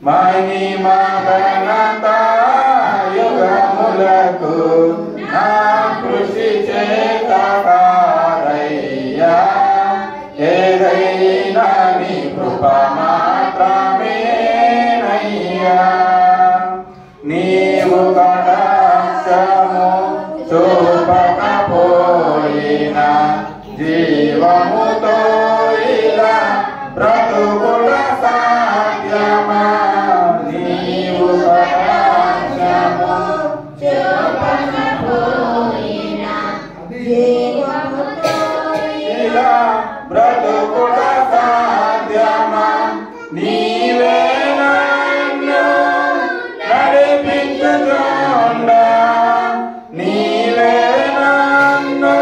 మహిమా ఘనత యుగములకు నా కృషి చేత కాదయ్యా. ఏదైనా నీ కృప మాత్రమేనయ్యా. నీవు కటాక్షము చూపకపోయినా జీవముతో ఇలా బ్రతుకుట సాధ్యమా. నీవు కటాక్షము చూపకపోయినా జీవముతో ఇలా బ్రతుకుట సాధ్యమా. నీవే నన్ను నడిపించుచుండా, నీవే నన్ను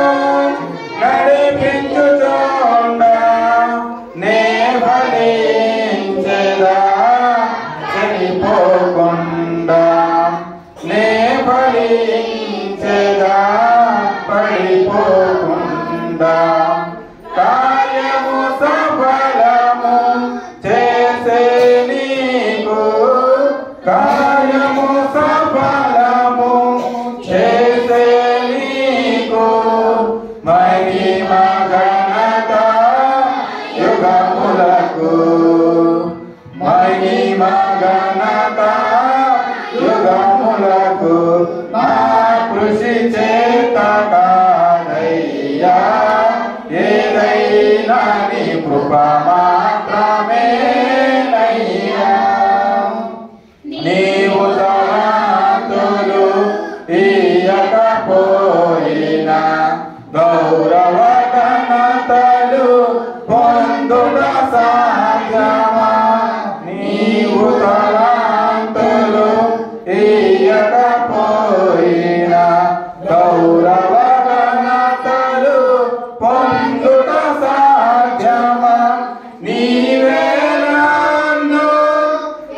నడిపించుచుండా, నే ఫలించెదా చనిపోకుండా, నే ఫలించెదా పడిపోకుండా. కార్యము సఫలము చేసే నీకు, కార్యము సఫలము చేసే నీకు మహిమా ఘనత యుగములకు, మహిమా ఘనత యుగములకు నా కృషి చేత కాదయ్యా. ఏదైనా నీ కృప మాత్రమేనయ్యా. నీవు తలాంతులు ఇయ్యకపోయినా గౌరవ ఘనతలు పొందుట సాధ్యమా. నీవు తలాంతులు ఇయ్యకపోయినా గౌరవ ఘనతలు పొందుట సాధ్యమా. నీవే నన్ను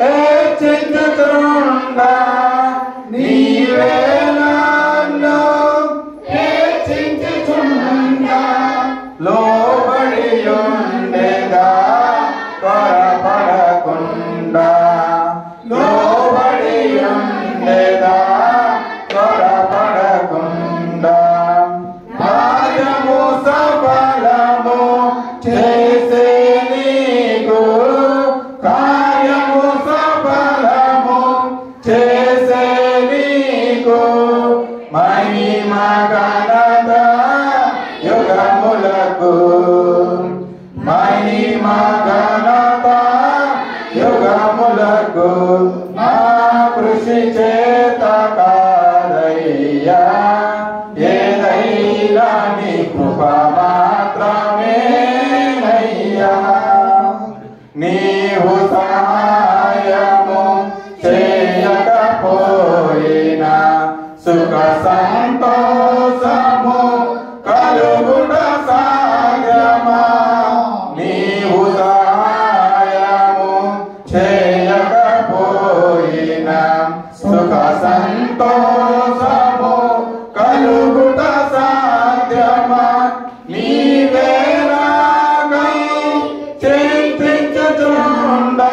హెచ్చించుచుండా, నీవే నన్ను హెచ్చించుచుండా, లోబడి ఉండేదా త్వరపడకుండా, లోబడి ఉండేదా త్వరపడకుండా. కార్యము సఫలము చేసే నీకు, కార్యము సఫలము చేసే నీకు మహిమా ఘనత యుగములకు, మహిమా ఘనత యుగములకు నా కృషి చేత కాదయ్యా. ఏదైనా నీ కృప మాత్రమేనయ్యా. నీవు సహాయము చేయకపోయినా సుఖ సంతోషము కలుగుట సాధ్యమా. నీవు సహాయము చేయకపోయినా సుఖ సంతోషము కలుగుట సాధ్యమా. నీవే నాకై చింతించుచుండా,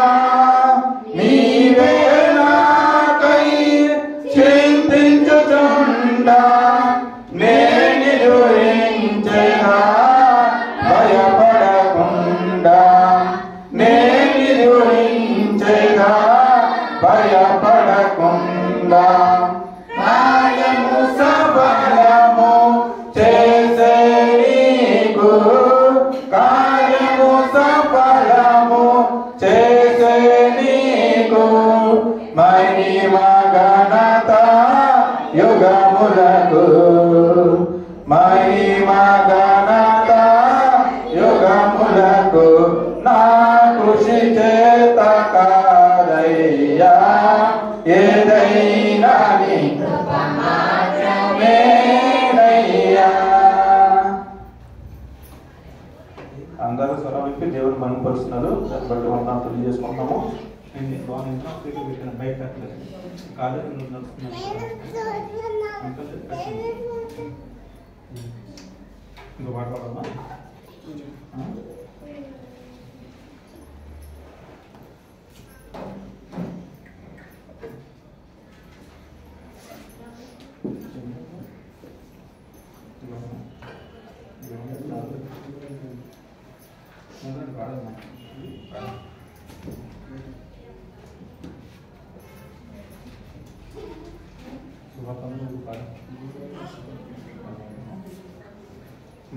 నీవే నాకై చింతించుచుండా, నే నిలువరించెదా భయపడకుండా, నే నిలువరించెదా భయపడకుండా. కార్యము సఫలము చేసే నీకు, కార్యము సఫలము చేసే నీకు మహిమా ఘనత యుగములకు, మహిమా ఘనత యుగములకు నా కృషి చేత కాదయ్యా. ఏదైనా నీ కృప మాత్రమేనయ్యా. అందరూ స్వరం విప్పి దేవుని మహిమపరుస్తున్నారు. దాన్ని బట్టి మనం తెలియజేసుకుంటాము. బయట కాలేజ్ ఇంకో పాట పాడమ్మా.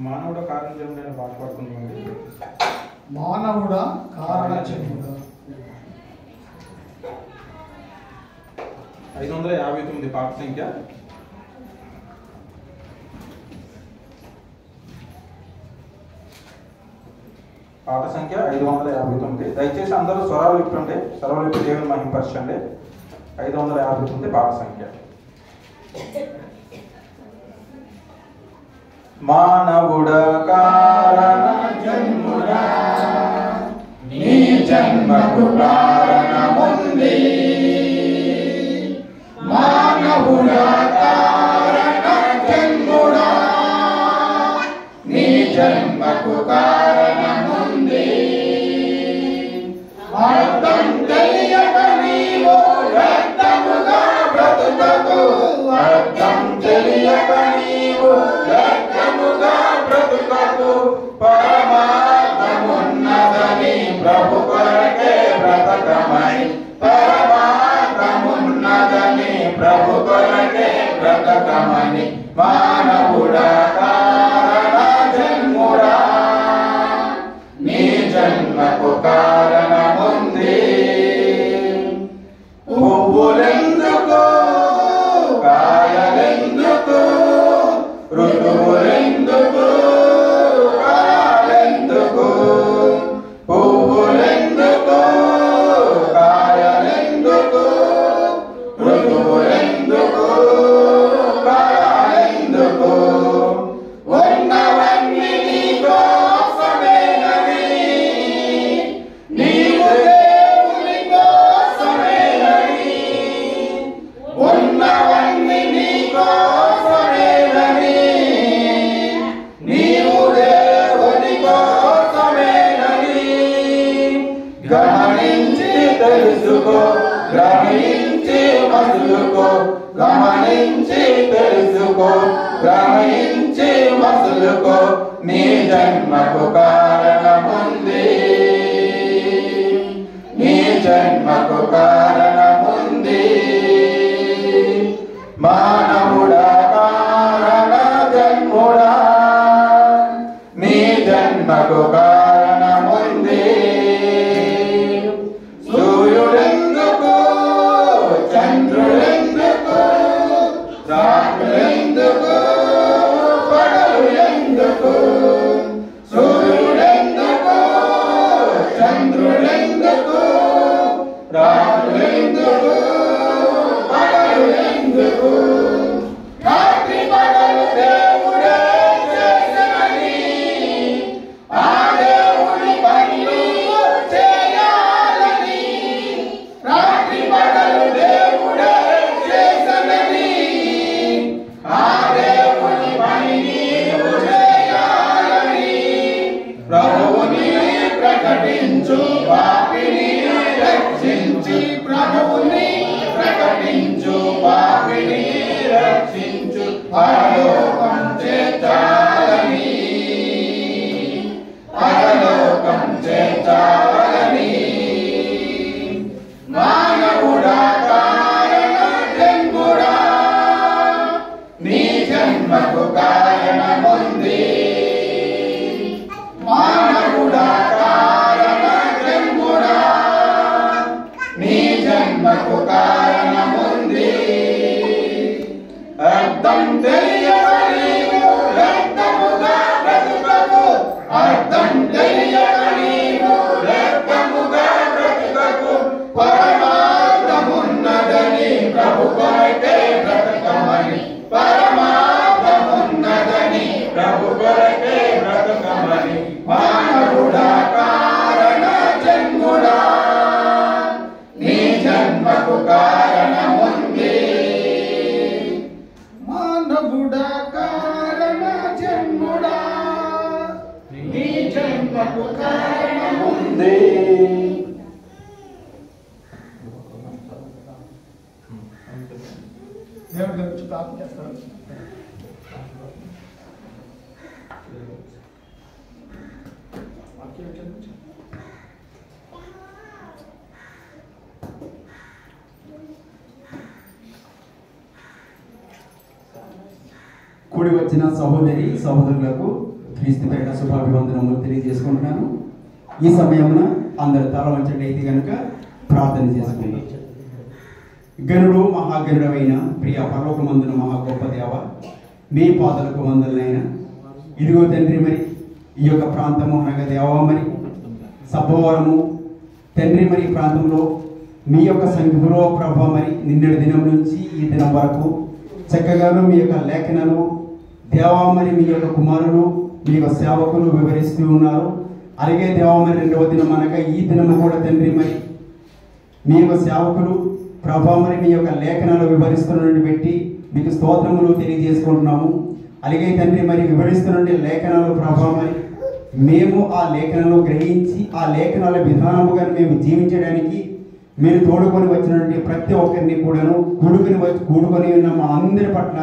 మానవుడ కారణ జన్ముడు అని పాట పాడుకుంటామండి. మానవుడ కారణ జన్ముడు 559 పాట సంఖ్య. పాట సంఖ్య 559. దయచేసి అందరూ స్వరాలు విప్పండి, స్వరాలు విప్పి దేవుని మహింపరచండి. 559 పాట సంఖ్య. మానవుడ కారణ జన్ముడా నీ జన్మకు కారణముంది. మానవుడ కారణ జన్ముడా నీ జన్మకు కారణముంది. అర్థం తెలియక నీవు వ్యర్థముగా బ్రతుకకు. అర్థం తెలియక నీవు వ్యర్థముగా బ్రతుకకు. పరమార్థమున్నదని ప్రభు కొరకే బ్రతకమని. పరమార్థమున్నదని ప్రభు కొరకే బ్రతకమని. మానవుడా కారణ జన్ముడా నీ జన్మకు కారణముంది. పువ్వులెందుకు కాయలెందుకు ఋతువులెందుకు కాయలెందుకు. పువ్వులెందుకు కాయలెందుకు ఋతువులెందుకు కాయలెందుకు. ఉన్నవన్నీ నీకోసమేనని నీవు దేవుని కోసమేనని. ఉన్నవన్నీ నీకోసమేనని నీవు దేవుని కోసమేనని. గమనించి తెలుసుకో, గ్రహించి మసులుకో. గమనించి తెలుసుకో, గ్రహించి మసులుకో. నీ జన్మకు కారణముంది. నీ జన్మకు కారణముంది. మానవుడా కారణ జన్ముడా నీ జన్మకు కారణముంది. సూర్యుడెందుకు చంద్రుడెందుకు రాత్రులెందుకు పగలు ఎందుకు. సూర్యుడెందుకు చంద్రుడెందుకు రాత్రులెందుకు పగలు ఎందుకు. రాత్రి పగలు దేవుడే చేసెనని ఆ దేవుని పనులు చేయాలని. రాత్రి పగలు దేవుడే చేసెనని ఆ దేవుని పని నీవు చేయాలని. ప్రభువుని ప్రకటించు, పాపిని రక్షించి. ప్రభువుని ప్రకటించు, పాపిని రక్షించు. పరలోకం చేర్చాలని, పరలోకం చేర్చాలని. మానవుడా కారణ జన్ముడా నీ జన్మకు కారణముంది. మానవుడా కారణ జన్ముడా నీ జన్మకు కారణముంది. అర్థం తెలియక నీవు వ్యర్థముగా బ్రతుకకు. అర్థం తెలియక నీవు వ్యర్థముగా బ్రతుకకు. పరమార్థమున్నదని ప్రభు కొరకే బ్రతకమని. పరమార్థమున్నదని ప్రభు కొరకే బ్రతకమని. మానవుడా కారణ జన్ముడా నీ జన్మకు కారణముంది. మానవుడా కారణ జన్ముడా నీ జన్మకు కారణముంది. దేవుడి గురించి ప్రార్థన చేస్తాను. కూడి వచ్చిన సహోదరి సహోదరులకు క్రీస్తు పేరిట శుభాభివందనములు తెలియజేసుకుంటున్నాను. ఈ సమయమున అందరు తల వంచండి అయితే కనుక ప్రార్థన చేసుకుంటాం. గనుడు మహాగనుడమైన ప్రియ పరలోకమందున మహా గొప్ప దేవ, మీ పాదలకు వందలైన ఇదిగో తండ్రి, మరి ఈ యొక్క ప్రాంతము అనగా దేవ, మరి సబ్బవరము తండ్రి, మరి ప్రాంతంలో మీ యొక్క సంఘములో ప్రభా, మరి నిన్నటి దినం నుంచి ఈ దినం వరకు చక్కగాను మీ యొక్క లేఖనాలు దేవా, మరి మీ యొక్క కుమారులు మీ యొక్క సేవకులు వివరిస్తూ ఉన్నారు. అలాగే దేవా, మరి రెండవ దినం అనగా ఈ దినము కూడా తండ్రి, మరి మీ యొక్క సేవకులు ప్రభా, మరి మీ యొక్క లేఖనాలు వివరిస్తున్నట్టు పెట్టి మీకు స్తోత్రములు తెలియజేసుకుంటున్నాము. అలాగే తండ్రి, మరి వివరిస్తున్న లేఖనాలు ప్రభా, మరి మేము ఆ లేఖనాలు గ్రహించి ఆ లేఖనాల విధానముగా మేము జీవించడానికి మీరు తోడుకొని వచ్చినటువంటి ప్రతి ఒక్కరిని కూడాను కూడుకొని ఉన్న మా అందరి పట్ల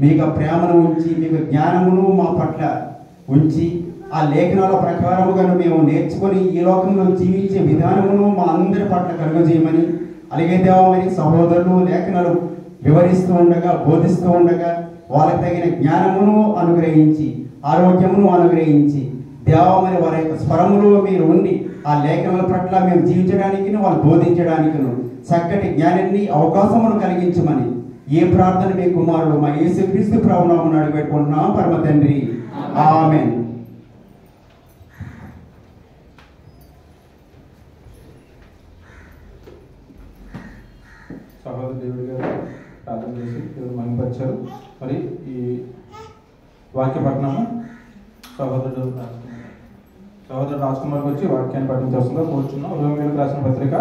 మీకు ప్రేమను ఉంచి మీకు జ్ఞానమును మా పట్ల ఉంచి ఆ లేఖనాల ప్రకారముగా మేము నేర్చుకొని ఈ లోకంలో జీవించే విధానమును మా అందరి పట్ల కలుగజేయమని, అలాగే దేవా, మరి సహోదరులు లేఖనాలు వివరిస్తూ ఉండగా బోధిస్తూ ఉండగా వాళ్ళకి తగిన జ్ఞానమును అనుగ్రహించి ఆరోగ్యమును అనుగ్రహించి దేవా, మరి వారి యొక్క స్వరములో మీరు ఉండి ఆ లేఖనాల పట్ల మేము జీవించడానికి వాళ్ళు బోధించడానికి చక్కటి జ్ఞానాన్ని అవకాశమును కలిగించమని ఏ ప్రార్థన మీ కుమారుడు మా యేసుక్రీస్తు ప్రభునామమున అడిగిపెట్టుకుంటున్నాం పరమ తండ్రి, ఆమేన్. సహోదరు దేవుడి గారు ప్రార్థన చేసి దేవుడు మహిమపరిచారు. మరి ఈ వాక్య పఠనము సహోదరుడు రాజ్కుమార్కి వచ్చి వాక్యాన్ని పఠించాల్సిందిగా కోరుచున్నాం. రోమీయులకు రాసిన పత్రిక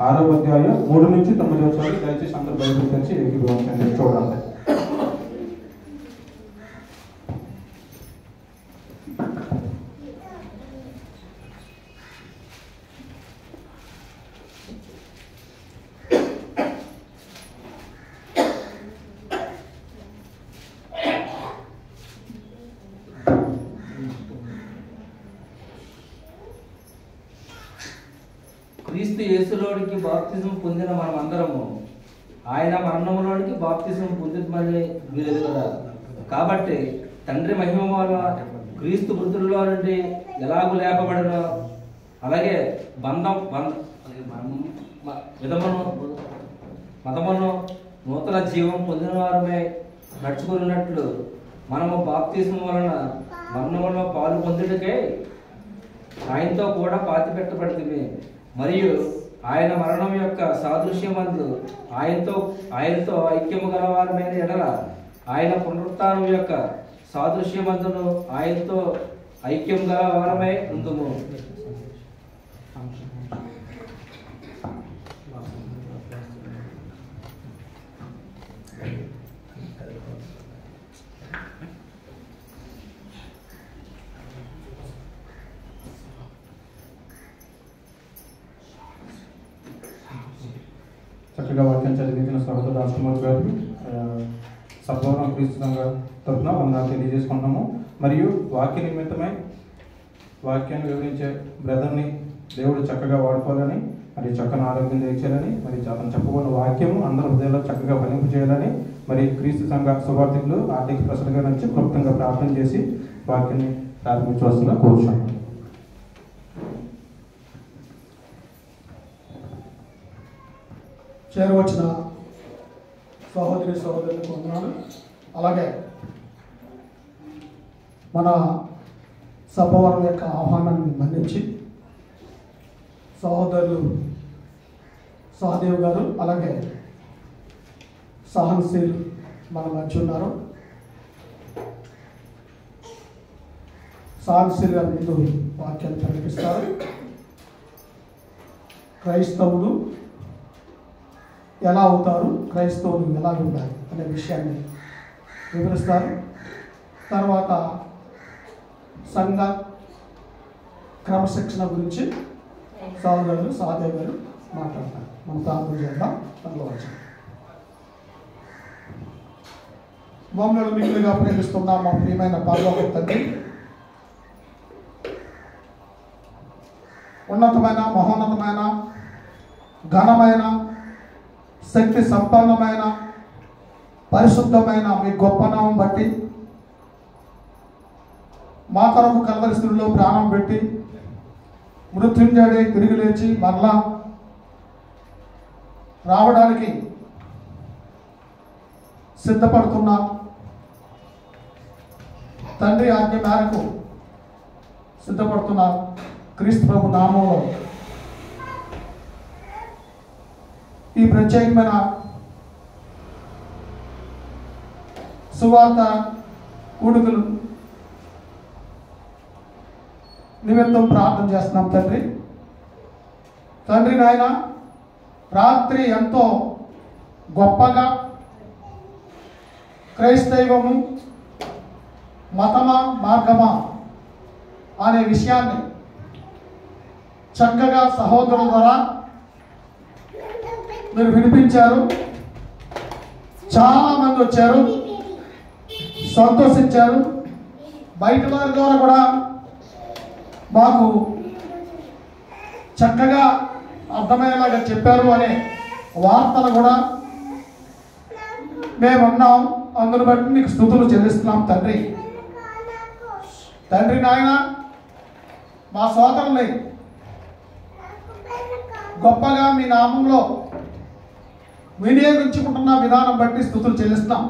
6వ అధ్యాయం 3 నుంచి 9 వరకు దయచేసి అందరూ బైబిల్ తెరిచి ఏకీభవించండి చూడండి. క్రీస్తు యేసులోనికి బాప్తిజం పొందిన మనమందరము ఆయన మరణంలోనికి బాప్తిజం పొందుతామని మీరు ఎదుగుదా. కాబట్టి తండ్రి మహిమ వల్ల క్రీస్తు మృతుల్లో నుండి ఎలాగూ లేపబడినో అలాగే మతమును నూతన జీవం పొందిన వారమే నడుచుకున్నట్లు మనము బాప్తిజం వలన మరణంలో పాలు పొందుటకే ఆయనతో కూడా పాతిపెట్టబడుతుంది. మరియు ఆయన మరణం యొక్క సాదృశ్యమందు ఆయనతో ఐక్యము గలవారమైన ఎడల ఆయన పునరుత్థానం యొక్క సాదృశ్యమందును ఆయనతో ఐక్యం గలవారమై ఉందుము. చక్కగా వాక్యం చదివించిన సహోదరు రాజ్కుమార్ గారికి సద్భావన క్రీస్తు సంఘ తరఫున వందనాలు తెలియజేసుకుంటున్నాము. మరియు వాక్య నిమిత్తమై వాక్యాన్ని వివరించే బ్రదర్ని దేవుడు చక్కగా వాడుకోవాలని, మరి చక్కని ఆరోగ్యం తెచ్చాలని, మరి అతను చెప్పబడిన వాక్యము అందరి హృదయాల్లో చక్కగా ఫలింపు చేయాలని, మరి క్రీస్తు సంఘ శుభార్థికులు ఆర్థిక ప్రసలుగా నుంచి క్లుప్తంగా ప్రార్థన చేసి వాక్యాన్ని ప్రారంభించవలసిందిగా కోరుచున్నాను. చేరవచ్చిన సహోదరులకు వందనాలు. అలాగే మన సభవరం యొక్క ఆహ్వానాన్ని మన్నించి సహోదరులు సహదేవ్ గారు అలాగే సహన్శీల్ మన మధ్య ఉన్నారు. సహన్శీల్ గారు ముందు వాక్యాన్ని ప్రకటిస్తారు. క్రైస్తవులు ఎలా అవుతారు, క్రైస్తవులు ఎలా ఉండాలి అనే విషయాన్ని వివరిస్తారు. తర్వాత సంఘ క్రమశిక్షణ గురించి సహోదరులు సహదేవ్ గారు మాట్లాడతారు. మనం ప్రార్థన చేద్దాం. అందులో వచ్చాం. మమ్మల్ని మిగిలిగా ప్రేమిస్తున్న మా ప్రియమైన పరలోక తండ్రి, ఉన్నతమైన మహోన్నతమైన ఘనమైన శక్తి సంపన్నమైన పరిశుద్ధమైన మీ గొప్ప నామం బట్టి మా కొరకు కల్వరి స్థితిలో ప్రాణం పెట్టి మృత్యుంజయుడై తిరిగి లేచి మరలా రావడానికి సిద్ధపడుతున్న తండ్రి ఆజ్ఞ మేరకు సిద్ధపడుతున్న క్రీస్తు ప్రభు నామంలో ఈ ప్రత్యేకమైన సువార్త కూడుకలు నిమిత్తం ప్రార్థన చేస్తున్నాం. తండ్రి నాయన, రాత్రి ఎంతో గొప్పగా క్రైస్తవము మతమా మార్గమా అనే విషయాన్ని చక్కగా సహోదరుల ద్వారా మీరు వినిపించారు. చాలామంది వచ్చారు, సంతోషించారు. బయట వారి ద్వారా కూడా మాకు చక్కగా అర్థమయ్యేలాగా చెప్పారు అనే వార్తలు కూడా మేము ఉన్నాం. అందును బట్టి నీకు స్తుతులు చెల్లిస్తున్నాం తండ్రి. తండ్రి నాయన, మా సోదరుల్ని గొప్పగా మీ నామంలో వినియోగించుకుంటున్న విధానం బట్టి స్తుతులు చెల్లిస్తున్నాం.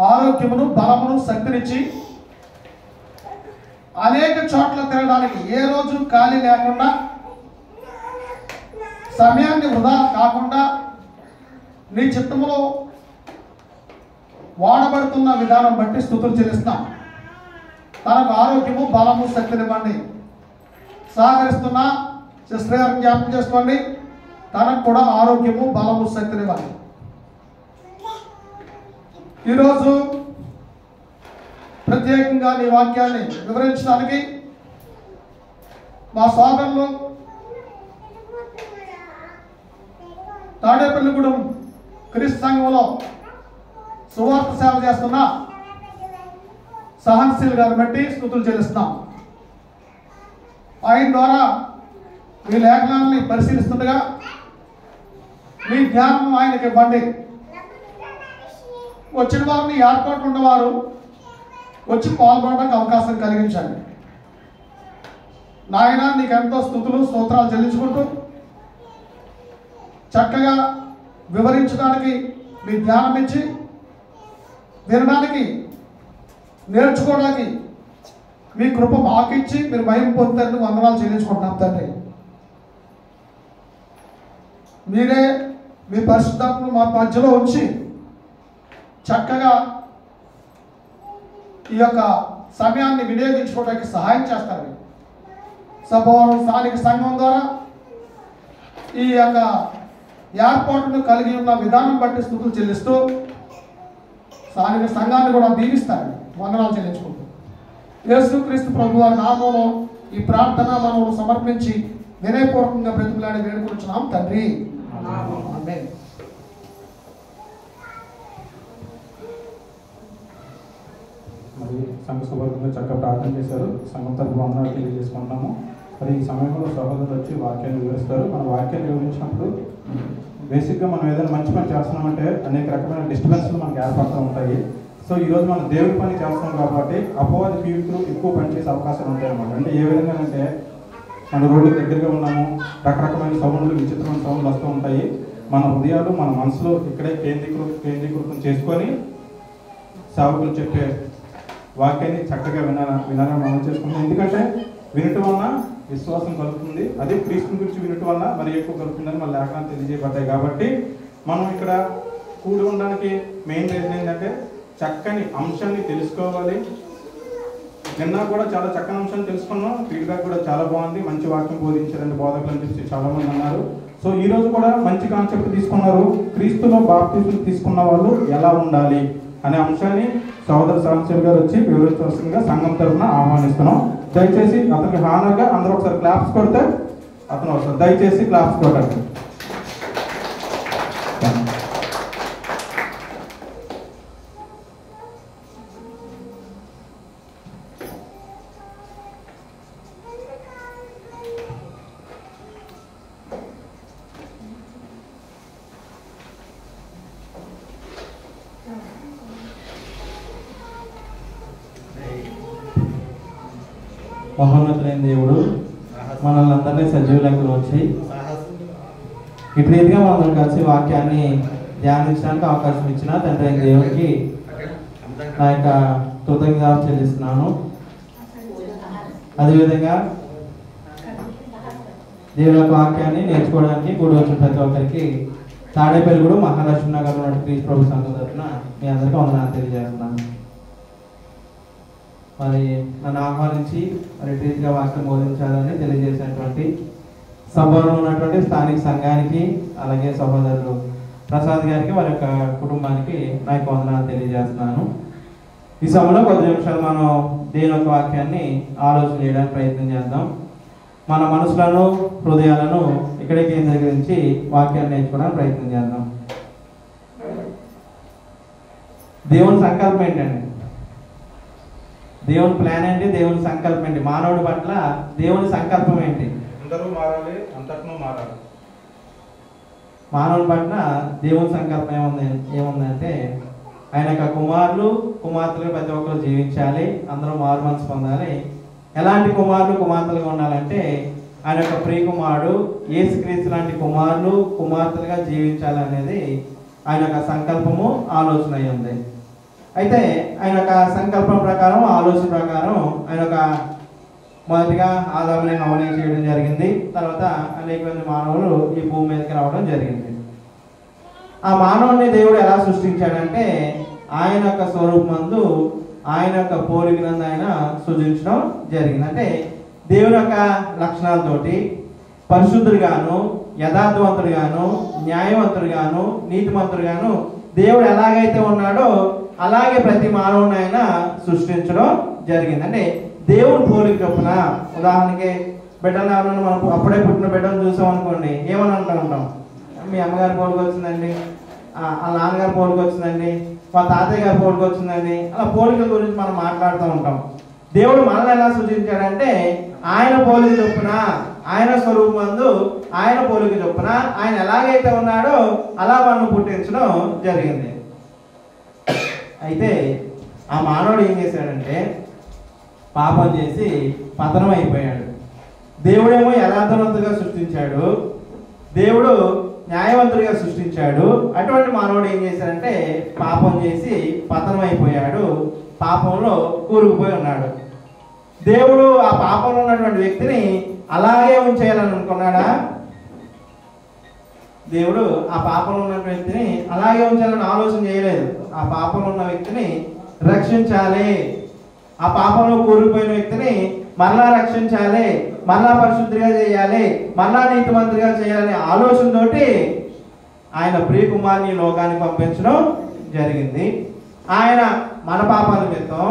ఆరోగ్యమును, బలమును, శక్తినిచ్చి అనేక చోట్ల తిరగడానికి ఏ రోజు ఖాళీ లేకుండా, సమయాన్ని వృధా కాకుండా నీ చిత్తములో వాడబడుతున్న విధానం బట్టి స్తుతులు చెల్లిస్తాం. తనకు ఆరోగ్యము, బలము, శక్తినివ్వండి. సహకరిస్తున్న సిస్టర్ గారిని జ్ఞాపకం చేసుకోండి. తనకు కూడా ఆరోగ్యము, బలము, శక్తినివ్వండి. ఈరోజు ప్రత్యేకంగా నీ వాక్యాన్ని వివరించడానికి మా సోదరులు తాడేపల్లిగూడెం క్రీస్తు సంఘంలో సువార్త సేవ చేస్తున్న సహన్శీల్ గారిని బట్టి స్తుతులు చెల్లిస్తున్నాం. ఆయన ద్వారా మీ లేఖనాన్ని పరిశీలిస్తుండగా మీ జ్ఞానం ఆయనకి ఇవ్వండి. వచ్చిన వారిని ఏర్పాటు ఉన్నవారు వచ్చి పాల్గొనడానికి అవకాశం కలిగించండి. నాయన, నీకు ఎంతో స్తుతులు, స్తోత్రాలు చెల్లించుకుంటూ చక్కగా వివరించడానికి మీ జ్ఞానం ఇచ్చి వినడానికి, నేర్చుకోవడానికి మీ కృప మాకిచ్చి మీరు మహిమ పొందుతారని వందనాలు చెల్లించుకుంటున్నాం తండ్రి. మీరే మీ పరిశుద్ధాత్మను మా మధ్యలో ఉంచి చక్కగా ఈ యొక్క సమయాన్ని వినియోగించుకోవడానికి సహాయం చేస్తారు. సభవరం స్థానిక సంఘం ద్వారా ఈ యొక్క ఏర్పాటును కలిగి ఉన్న విధానం బట్టి స్తుతులు చెల్లిస్తూ స్థానిక సంఘాన్ని కూడా దీవిస్తారు. వందనాలు చెల్లించుకుంటూ యేసుక్రీస్తు ప్రభు వారి నామంలో ఈ ప్రార్థన మనం సమర్పించి వినయపూర్వకంగా బ్రతిమలాడి వేడుకొచ్చున్నాం తండ్రి. ఆమేన్. మరి సంఘ సభ్యులుగా చక్కగా ప్రార్థన చేశారు. సంఘం తరపు వందనాలు తెలియజేసుకుంటున్నాము. మరి ఈ సమయంలో సహోదరులు వచ్చి వాక్యాన్ని వివరిస్తారు. మన వాక్యాన్ని వివరించినప్పుడు బేసిక్గా మనం ఏదైనా మంచి పని చేస్తున్నామంటే అనేక రకమైన డిస్టర్బెన్స్లు మనకు ఏర్పడుతూ ఉంటాయి. సో ఈరోజు మనం దేవుడి పని చేస్తున్నాం కాబట్టి అపవాది పీడితులు ఎక్కువ పనిచేసే అవకాశాలు ఉంటాయి అన్నమాట. అంటే ఏ విధంగా అంటే మన రోడ్డు దగ్గరగా ఉన్నాము, రకరకమైన సౌండ్లు, విచిత్రమైన సౌండ్లు వస్తూ ఉంటాయి. మన హృదయాలు, మన మనసులో ఇక్కడే కేంద్రీకృతం చేసుకొని సేవకులు చెప్పే వాక్యాన్ని చక్కగా వినాలని మనం చేసుకుంటాం. ఎందుకంటే వినటం వలన విశ్వాసం కలుగుతుంది. అదే క్రీస్తుని గురించి వినటం వలన మరి ఎక్కువ కలుగుతుందని మన లేఖనాలు తెలియజేయబడ్డాయి. కాబట్టి మనం ఇక్కడ కూడి ఉండడానికి మెయిన్ రీజన్ ఏంటంటే చక్కని అంశాన్ని తెలుసుకోవాలి. నిన్న కూడా చాలా చక్కని అంశాన్ని తెలుసుకున్నాం. ఫీడ్బ్యాక్ కూడా చాలా బాగుంది. మంచి వాక్యం బోధించారండి బోధకులు అని చెప్పి చాలా మంది అన్నారు. సో ఈ రోజు కూడా మంచి కాన్సెప్ట్ తీసుకున్నారు. క్రీస్తులో బాప్తిస్మం తీసుకున్న వాళ్ళు ఎలా ఉండాలి అనే అంశాన్ని సహోదర సహన్శీల్ గారు వచ్చి వివరించవలసిందిగా సంఘం తరఫున ఆహ్వానిస్తున్నాం. దయచేసి అతనికి హానర్గా అందరూ ఒకసారి క్లాప్స్ కొడితే అతను వస్తారు. దయచేసి క్లాప్స్ కొట్టండి. మహోన్నతులైన దేవుడు మనల్ని అందరినీ సజీవ లెక్కలు వచ్చి ఇటు రీతిగా మనం కలిసి వాక్యాన్ని ధ్యానించడానికి అవకాశం ఇచ్చిన తండ్రి అయిన దేవునికి నా యొక్క కృతజ్ఞతలు చెల్లిస్తున్నాను. అదేవిధంగా దేవుని యొక్క వాక్యాన్ని నేర్చుకోవడానికి కూడి వచ్చిన ప్రతి ఒక్కరికి తాడేపల్లిగూడు మహాలక్ష్మి నగర్ ఉన్నటువంటి క్రీస్తు ప్రభు సంఘం తరఫున మీ అందరికీ వందనాలు తెలియజేస్తున్నాను. మరి నన్ను ఆహ్వానించి మరి రీతిగా వాక్యం బోధించాలని తెలియజేసినటువంటి సభలో ఉన్నటువంటి స్థానిక సంఘానికి అలాగే సహోదరులు ప్రసాద్ గారికి వారి యొక్క కుటుంబానికి నా యొక్క వందనాలు తెలియజేస్తున్నాను. ఈ సమయంలో కొద్ది నిమిషాలు మనం దేవుని యొక్క వాక్యాన్ని ఆలోచన చేయడానికి ప్రయత్నం చేద్దాం. మన మనసులను హృదయాలను ఇక్కడే కేంద్రీకరించి వాక్యాన్ని నేర్చుకోవడానికి ప్రయత్నం చేద్దాం. దేవుని సంకల్పం ఏంటండి? దేవుని ప్లాన్ ఏంటి? దేవుని సంకల్పం ఏంటి? మానవుడి పట్ల దేవుని సంకల్పం ఏంటి? అందరూ మారాలి, అంతటను మారాలి. మానవుడి పట్ల దేవుని సంకల్పం ఏముందంటే ఆయన యొక్క కుమారులు కుమార్తెలు ప్రతి ఒక్కరు జీవించాలి, అందరూ మారు మనసు పొందాలి. ఎలాంటి కుమారులు కుమార్తెలుగా ఉండాలంటే ఆయన యొక్క ప్రియ కుమారుడు యేసుక్రీస్తు లాంటి కుమారులు కుమార్తెలుగా జీవించాలి అనేది ఆయన యొక్క సంకల్పము, ఆలోచన అయి ఉంది. అయితే ఆయన యొక్క సంకల్పం ప్రకారం, ఆలోచన ప్రకారం ఆయన యొక్క మొదటిగా ఆదాముని హవ్వని చేయడం జరిగింది. తర్వాత అనేక మంది మానవులు ఈ భూమి మీదకి రావడం జరిగింది. ఆ మానవుని దేవుడు ఎలా సృష్టించాడంటే ఆయన యొక్క స్వరూపమందు ఆయన యొక్క పోలికనందు ఆయన సృజించడం జరిగింది. అంటే దేవుని యొక్క లక్షణాలతోటి పరిశుద్ధుడిగాను, యథార్థవంతుడిగాను, న్యాయవంతుడిగాను, నీతిమంతుడిగాను దేవుడు ఎలాగైతే ఉన్నాడో అలాగే ప్రతి మానవుని ఆయన సృష్టించడం జరిగింది. అంటే దేవుని పోలిక చొప్పున, ఉదాహరణకి బిడ్డలు ఎవరన్నా మనం అప్పుడే పుట్టిన బిడ్డలు చూసాం అనుకోండి, ఏమని అంటూ ఉంటాం? మీ అమ్మగారి పోలిక వచ్చిందండి, వాళ్ళ నాన్నగారి పోలిక వచ్చిందండి, వాళ్ళ తాతయ్య గారి పోలిక వచ్చిందండి, అలా పోలికల గురించి మనం మాట్లాడుతూ ఉంటాం. దేవుడు మనల్ని ఎలా సూచించాడంటే ఆయన పోలిక చొప్పున, ఆయన స్వరూపమందు ఆయన పోలిక చొప్పున ఆయన ఎలాగైతే ఉన్నాడో అలా మనం పుట్టించడం జరిగింది. అయితే ఆ మానవుడు ఏం చేశాడంటే పాపం చేసి పతనం అయిపోయాడు. దేవుడేమో యథార్థవంతుడిగా సృష్టించాడు, దేవుడు న్యాయవంతుడిగా సృష్టించాడు. అటువంటి మానవుడు ఏం చేశాడంటే పాపం చేసి పతనం అయిపోయాడు, పాపంలో కూరుకుపోయి ఉన్నాడు. దేవుడు ఆ పాపంలో ఉన్నటువంటి వ్యక్తిని అలాగే ఉంచేయాలని అనుకున్నాడా? దేవుడు ఆ పాపంలో ఉన్న వ్యక్తిని అలాగే ఉంచాలని ఆలోచన చేయలేదు. ఆ పాపంలో ఉన్న వ్యక్తిని రక్షించాలి, ఆ పాపంలో కూరుకుపోయిన వ్యక్తిని మరలా రక్షించాలి, మరలా పరిశుద్ధిగా చేయాలి, మరలా నీతిమంతుడిగా చేయాలనే ఆలోచనతోటి ఆయన ప్రియ కుమారుని లోకానికి పంపించడం జరిగింది. ఆయన మన పాపాల నిమిత్తం,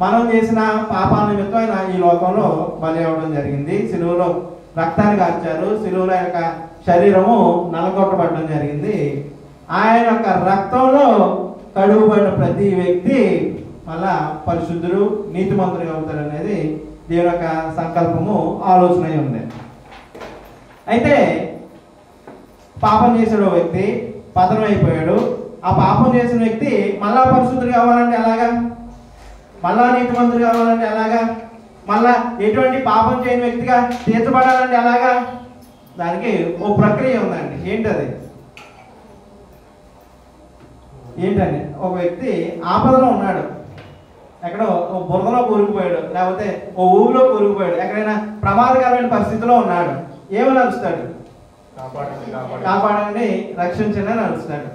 మనం చేసిన పాపాల నిమిత్తం ఆయన ఈ లోకంలో బలి అవ్వడం జరిగింది. సిలువలో రక్తాన్ని కార్చారు, సిలువలో ఆయన యొక్క శరీరము నలగొట్టబడడం జరిగింది. ఆయన యొక్క రక్తంలో కడుగుబడిన ప్రతి వ్యక్తి మళ్ళా పరిశుద్ధుడు, నీతిమంతుడిగా అవుతాడు అనేది దేవుని యొక్క సంకల్పము, ఆలోచన అయి ఉంది. అయితే పాపం చేసాడు వ్యక్తి, పతనం అయిపోయాడు. ఆ పాపం చేసిన వ్యక్తి మళ్ళా పరిశుద్ధుడు కావాలంటే ఎలాగా? మళ్ళా నీతిమంతుడు కావాలంటే ఎలాగా? మళ్ళా ఎటువంటి పాపం చేయని వ్యక్తిగా తీర్చబడాలంటే ఎలాగా? దానికి ఓ ప్రక్రియ ఉందండి. ఏంటది? ఏంటండి? ఒక వ్యక్తి ఆపదలో ఉన్నాడు, ఎక్కడో ఓ బురదలో కూరుకుపోయాడు, లేకపోతే ఓ ఊరిలో కూరుకుపోయాడు, ఎక్కడైనా ప్రమాదకరమైన పరిస్థితిలో ఉన్నాడు. ఏమని అరుస్తాడు? కాపాడండి, రక్షించండి అని అరుస్తాడు.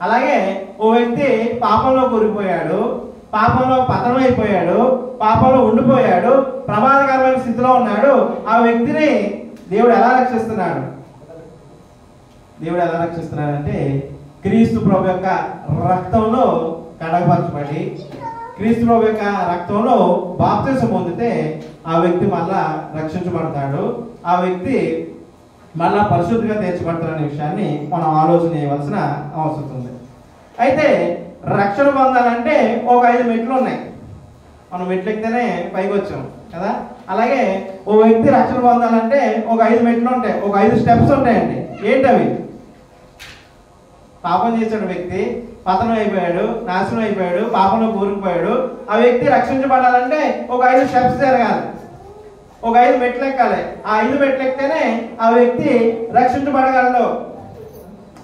అలాగే ఓ వ్యక్తి పాపంలో కూరుకుపోయాడు, పాపంలో పతనం అయిపోయాడు, పాపంలో ఉండిపోయాడు, ప్రమాదకరమైన స్థితిలో ఉన్నాడు. ఆ వ్యక్తిని దేవుడు ఎలా రక్షిస్తున్నాడు? దేవుడు ఎలా రక్షిస్తున్నాడంటే క్రీస్తు ప్రభు యొక్క రక్తంలో కడగపరచబడి, క్రీస్తు ప్రభు యొక్క రక్తంలో బాప్తిసం పొందితే ఆ వ్యక్తి మళ్ళా రక్షించబడతాడు, ఆ వ్యక్తి మళ్ళా పరిశుద్ధిగా తీర్చబడతాడనే విషయాన్ని మనం ఆలోచన చేయవలసిన అవసరం ఉంది. అయితే రక్షణ పొందాలంటే ఒక 5 మెట్లు ఉన్నాయి. మనం మెట్లు ఎక్కితేనే పైకి వచ్చాం కదా. అలాగే ఓ వ్యక్తి రక్షణ పొందాలంటే ఒక 5 మెట్లు ఉంటాయి, ఒక 5 స్టెప్స్ ఉంటాయండి. ఏంటవి? పాపం చేసిన వ్యక్తి పతనం అయిపోయాడు, నాశనం అయిపోయాడు, పాపంలో కూరుకుపోయాడు. ఆ వ్యక్తి రక్షించబడాలంటే ఒక 5 స్టెప్స్ జరగాలి. ఒక 5 మెట్లు ఎక్కాలి. ఆ 5 మెట్లు ఎక్కితేనే ఆ వ్యక్తి రక్షించబడగలడు.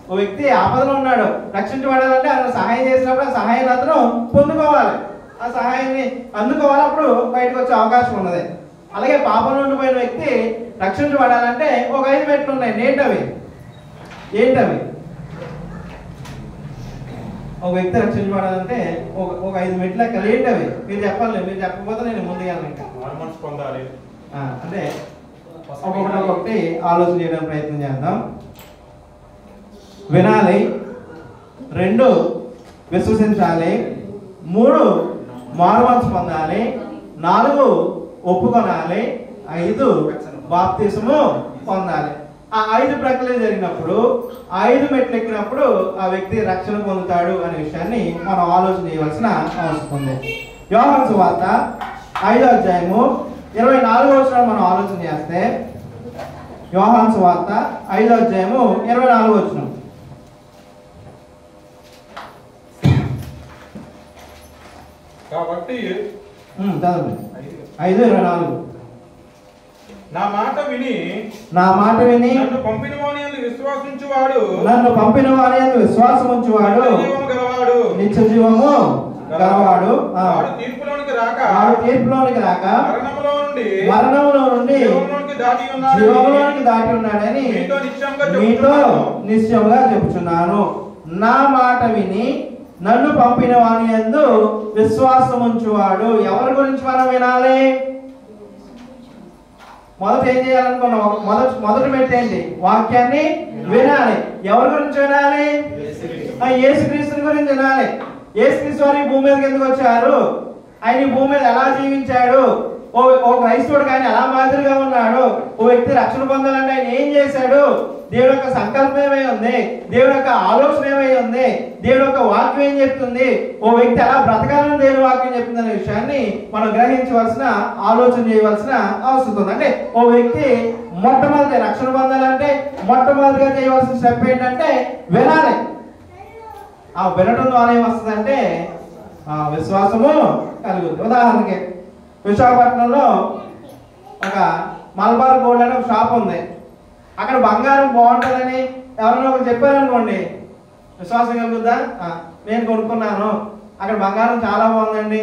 ఓ వ్యక్తి ఆపదలో ఉన్నాడు, రక్షించబడాలంటే అతను సహాయం చేసినప్పుడు ఆ సహాయాన్ని అతను పొందుకోవాలి, ఆ సహాయాన్ని అందుకోవాలి, అప్పుడు బయటకు వచ్చే అవకాశం ఉన్నది. అలాగే పాపం నుండి పోయిన వ్యక్తి రక్షించబడాలంటే ఒక 5 మెట్లు ఉన్నాయి. ఏంటవి? ఒక వ్యక్తి రక్షించబడాలంటే ఒక 5 మెట్లు ఎక్కాలి. ఏంటవి? మీరు చెప్పాలి, మీరు చెప్పకపోతే నేను ముందుకెళ్ళను. ఇంకా మారుమనసు పొందాలి. అంటే ఒక్కొక్కటి ఆలోచన చేయడానికి ప్రయత్నం చేద్దాం. వినాలి, 2 విశ్వసించాలి, 3 మారుమనసు పొందాలి, 4 ఒప్పుకొనాలి, 5 బాప్తిసము పొందాలి. ఆ 5 ప్రక్రియలు జరిగినప్పుడు 5 మెట్లు ఎక్కినప్పుడు ఆ వ్యక్తి రక్షణ పొందుతాడు అనే విషయాన్ని మనం ఆలోచన చేయవలసిన అవసరం ఉంది. యోహాను సువార్త 5వ అధ్యాయము 24వ వచనం మనం ఆలోచన చేస్తే, యోహాను సువార్త 5వ అధ్యాయము 24వ వచనం. కాబట్టి 5:24 నా మాట విని నన్ను పంపిన వాని యందు విశ్వాసం ఉంచువాడు నిత్య జీవము గలవాడు. వాడు తీర్పులోనికి రాక మరణంలో నుండి జీవములోనికి దాటి ఉన్నాడని మీతో నిశ్చయంగా చెప్పుచున్నాను. నా మాట విని నన్ను పంపిన వాని యందు విశ్వాసం ఉంచువాడు. ఎవరి గురించి మనం వినాలి? మొదట ఏం చేయాలనుకున్నాం? మొదటి మెట్టు ఏంటి? వాక్యాన్ని వినాలి. ఎవరి గురించి వినాలి? యేసుక్రీస్తుని గురించి వినాలి. యేసుక్రీస్తు వారు ఈ భూమి మీదకి ఎందుకు వచ్చారు? ఆయన ఈ భూమి మీద ఎలా జీవించాడు? ఓ క్రైస్తవుడు కానీ ఎలా మాదిరిగా ఉన్నాడు? ఓ వ్యక్తి రక్షణ పొందాలంటే ఆయన ఏం చేశాడు? దేవుడి యొక్క సంకల్పం ఏమై ఉంది? దేవుడి యొక్క ఆలోచన ఏమై ఉంది? దేవుడి యొక్క వాక్యం ఏం చెప్తుంది? ఓ వ్యక్తి ఎలా బ్రతకాలని దేవుడి వాక్యం చెప్తుంది అనే విషయాన్ని మనం గ్రహించవలసిన, ఆలోచన చేయవలసిన అవసరం ఉంది. అంటే ఓ వ్యక్తి మొట్టమొదటి రక్షణ పొందాలంటే మొట్టమొదటిగా చేయవలసిన స్టెప్ ఏంటంటే వినాలి. ఆ వినడం ద్వారా ఏమొస్తుందంటే విశ్వాసము కలుగుతుంది. ఉదాహరణకి విశాఖపట్నంలో ఒక మలబార్ గోల్డ్ అనే ఒక షాప్ ఉంది. అక్కడ బంగారం బాగుంటుందని ఎవరైనా ఒకరు చెప్పారనుకోండి, విశ్వాసం కలుగుద్దా? నేను కొనుక్కున్నాను, అక్కడ బంగారం చాలా బాగుందండి,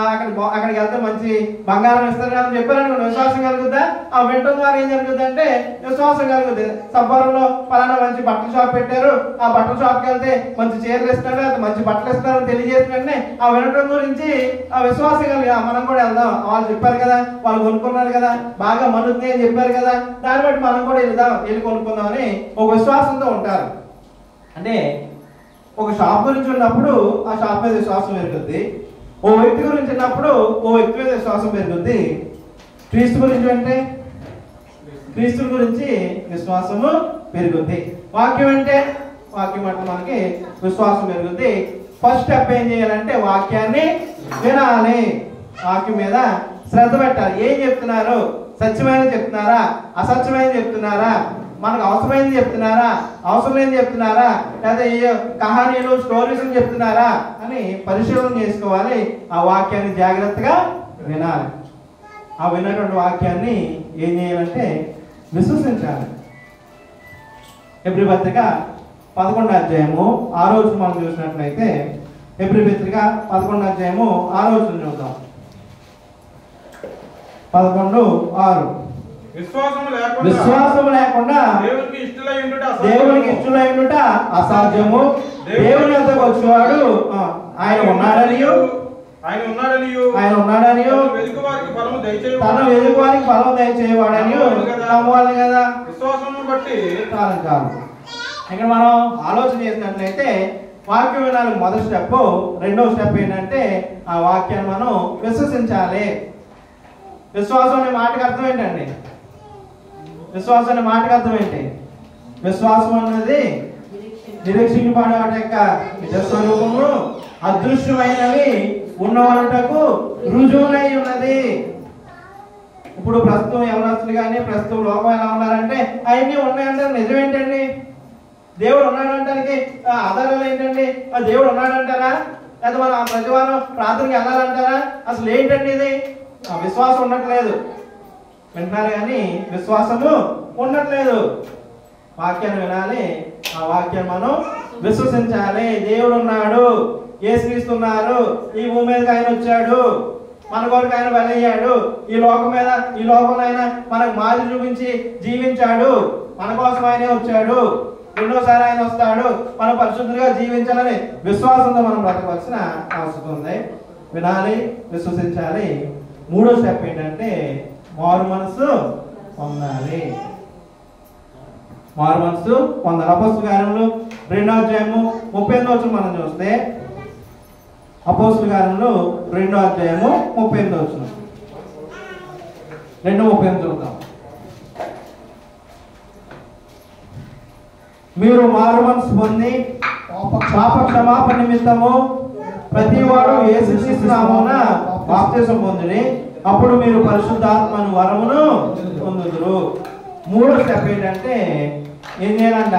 అక్కడికి వెళ్తే మంచి బంగారం ఇస్తారు అని చెప్పారనుకోండి, విశ్వాసం కలుగుద్దా? ఆ వినటం ద్వారా ఏం జరుగుద్ది అంటే విశ్వాసం కలుగుద్ది. సబ్బవరంలో పలానా మంచి బట్టల షాప్ పెట్టారు, ఆ బట్టల షాప్కి వెళ్తే మంచి చీరలు ఇస్తాడు, అది మంచి బట్టలు ఇస్తారని తెలియజేసినట్టే ఆ వినటం గురించి ఆ విశ్వాసం కలిగి మనం కూడా వెళ్దాం, వాళ్ళు చెప్పారు కదా, వాళ్ళు కొనుక్కున్నారు కదా, బాగా మనుద్ది అని చెప్పారు కదా, దాన్ని బట్టి మనం కూడా వెళ్ళి కొనుక్కుందాం అని ఒక విశ్వాసంతో ఉంటారు. అంటే ఒక షాప్ గురించి ఉన్నప్పుడు ఆ షాప్ మీద విశ్వాసం పెరుగుద్ది. ఓ వ్యక్తి గురించి ఉన్నప్పుడు ఓ వ్యక్తి మీద విశ్వాసం పెరుగుద్ది. క్రీస్తు గురించి అంటే క్రీస్తు గురించి విశ్వాసము పెరుగుద్ది. వాక్యం అంటే మనకి విశ్వాసం పెరుగుద్ది. ఫస్ట్ స్టెప్ ఏం చేయాలంటే వాక్యాన్ని వినాలి, వాక్యం మీద శ్రద్ధ పెట్టాలి. ఏం చెప్తున్నారు? సత్యమైన చెప్తున్నారా, అసత్యమైన చెప్తున్నారా, మనకు అవసరమైనది చెప్తున్నారా, అవసరం లేని చెప్తున్నారా, లేదా ఏ కహానీలు స్టోరీస్ చెప్తున్నారా అని పరిశీలన చేసుకోవాలి. ఆ వాక్యాన్ని జాగ్రత్తగా వినాలి. ఆ విన్నటువంటి వాక్యాన్ని ఏం చేయాలంటే విశ్వసించాలి. హెబ్రీ పత్రిక 11వ అధ్యాయము 6వ వచనం మనం చూసినట్లయితే, హెబ్రీ పత్రిక 11వ అధ్యాయము 6వ వచనం చూద్దాం. 11:6 విశ్వాసము లేకుండా దేవునికి ఇష్టలై ఉండుట అసాధ్యము. దేవుని వద్దకు వచ్చేవాడు ఆయన ఉన్నాడనియు తన వెదుకువారికి ఫలము దయచేవాడని నమ్మాలి కదా. విశ్వాసమును బట్టి కాదు. ఇక్కడ మనం ఆలోచన చేసినట్లయితే వాక్యం వినాలి మొదటి స్టెప్. రెండవ స్టెప్ ఏంటంటే ఆ వాక్యాన్ని మనం విశ్వసించాలి. విశ్వాసం అనే మాటకు అర్థం ఏంటండి? విశ్వాసం అనే మాటకు అర్థం ఏంటి? విశ్వాసం అన్నది నిరీక్షింపబడే వాటి యొక్క నిజస్వరూపము, అదృశ్యమైనవి ఉన్నవాళ్ళకు రుజువునై ఉన్నది. ఇప్పుడు ప్రస్తుతం యవనస్తులు కానీ ప్రస్తుతం లోకం ఎలా ఉన్నారంటే అవన్నీ ఉన్నాయంటే నిజమేంటండి? దేవుడు ఉన్నాడంటానికి ఆధారాలు ఏంటండి? దేవుడు ఉన్నాడంటారా? లేదా మనం ప్రతివారం ప్రార్థనకి వెళ్ళాలంటారా? అసలు ఏంటండి ఇది? విశ్వాసం ఉండట్లేదు. వింటున్నారు కానీ విశ్వాసము ఉండట్లేదు. వాక్యాన్ని వినాలి, ఆ వాక్యాన్ని మనం విశ్వసించాలి. దేవుడు ఉన్నాడు, యేసుక్రీస్తున్నారు, ఈ భూమి మీదకి ఆయన వచ్చాడు, మన కొరకు ఆయన బలయ్యాడు, ఈ లోకంలో ఆయన మనకు మాదిరి చూపించి జీవించాడు, మన కోసం ఆయనే వచ్చాడు, రెండోసారి ఆయన వస్తాడు, మనం పరిశుద్ధంగా జీవించాలని విశ్వాసంతో మనం బ్రతకవలసిన అవసరం ఉంది. వినాలి, విశ్వసించాలి. మూడో స్టెప్ ఏంటంటే మారు మనసు పొందాలి. మారు మనసు పొందాలి. అపోస్తలుల కార్యములు 2వ అధ్యాయము 38వ వచనం మనం చూస్తే, అపోస్తలుల కార్యములు 2వ అధ్యాయము 38వ వచనం, 2:38 చూద్దాం. మీరు మారు మనసు పొంది పాప క్షమాపణ నిమిత్తము ప్రతివాడు యేసుక్రీస్తు నామమున బాప్తిసం పొందుడి, అప్పుడు మీరు పరిశుద్ధాత్మను వరమును పొందుదురు. మూడో స్టెప్ ఏంటంటే ఏం చేయాలంట?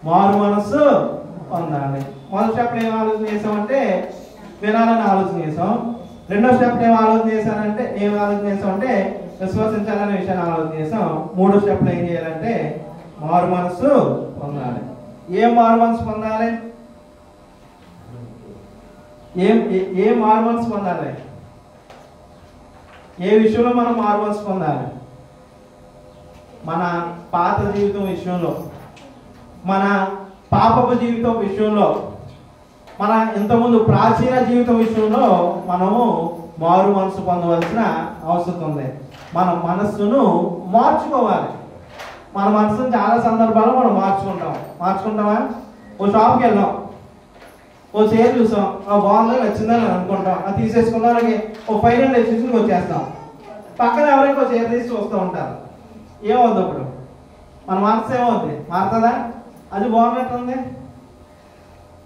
మారు మనసు పొందాలి. మొదటి స్టెప్ ఏం ఆలోచన చేసామంటే వినాలని ఆలోచన చేసాం. రెండో స్టెప్ ఏం ఆలోచన చేసామంటే విశ్వసించాలనే విషయాన్ని ఆలోచన చేసాం. మూడో స్టెప్లో ఏం చేయాలంటే మారు మనసు పొందాలి. ఏం మారు మనసు పొందాలి? ఏం మారు మనసు పొందాలి? ఏ విషయంలో మనం మారు మనసు పొందాలి? మన పాత జీవితం విషయంలో, మన పాపపు జీవితం విషయంలో, మన ఇంతకుముందు ప్రాచీన జీవితం విషయంలో మనము మారు మనసు పొందవలసిన అవసరం ఉంది. మన మనస్సును మార్చుకోవాలి. మన మనసును చాలా సందర్భాల్లో మనం మార్చుకుంటామా? ఓ షాప్కి వెళ్దాం, ఓ చైర్ చూసాం, బాగుంది నచ్చిందని అనుకుంటాం, అది తీసేసుకున్నాం, ఓ ఫైనల్ డెసిషన్కి వచ్చేస్తాం. పక్కన ఎవరైనా చైర్ తీసి చూస్తూ ఉంటారు. ఏమవుద్ది అప్పుడు? మన మనసు ఏమవుద్ది? మారుతుందా? అది బాగున్నట్టుంది.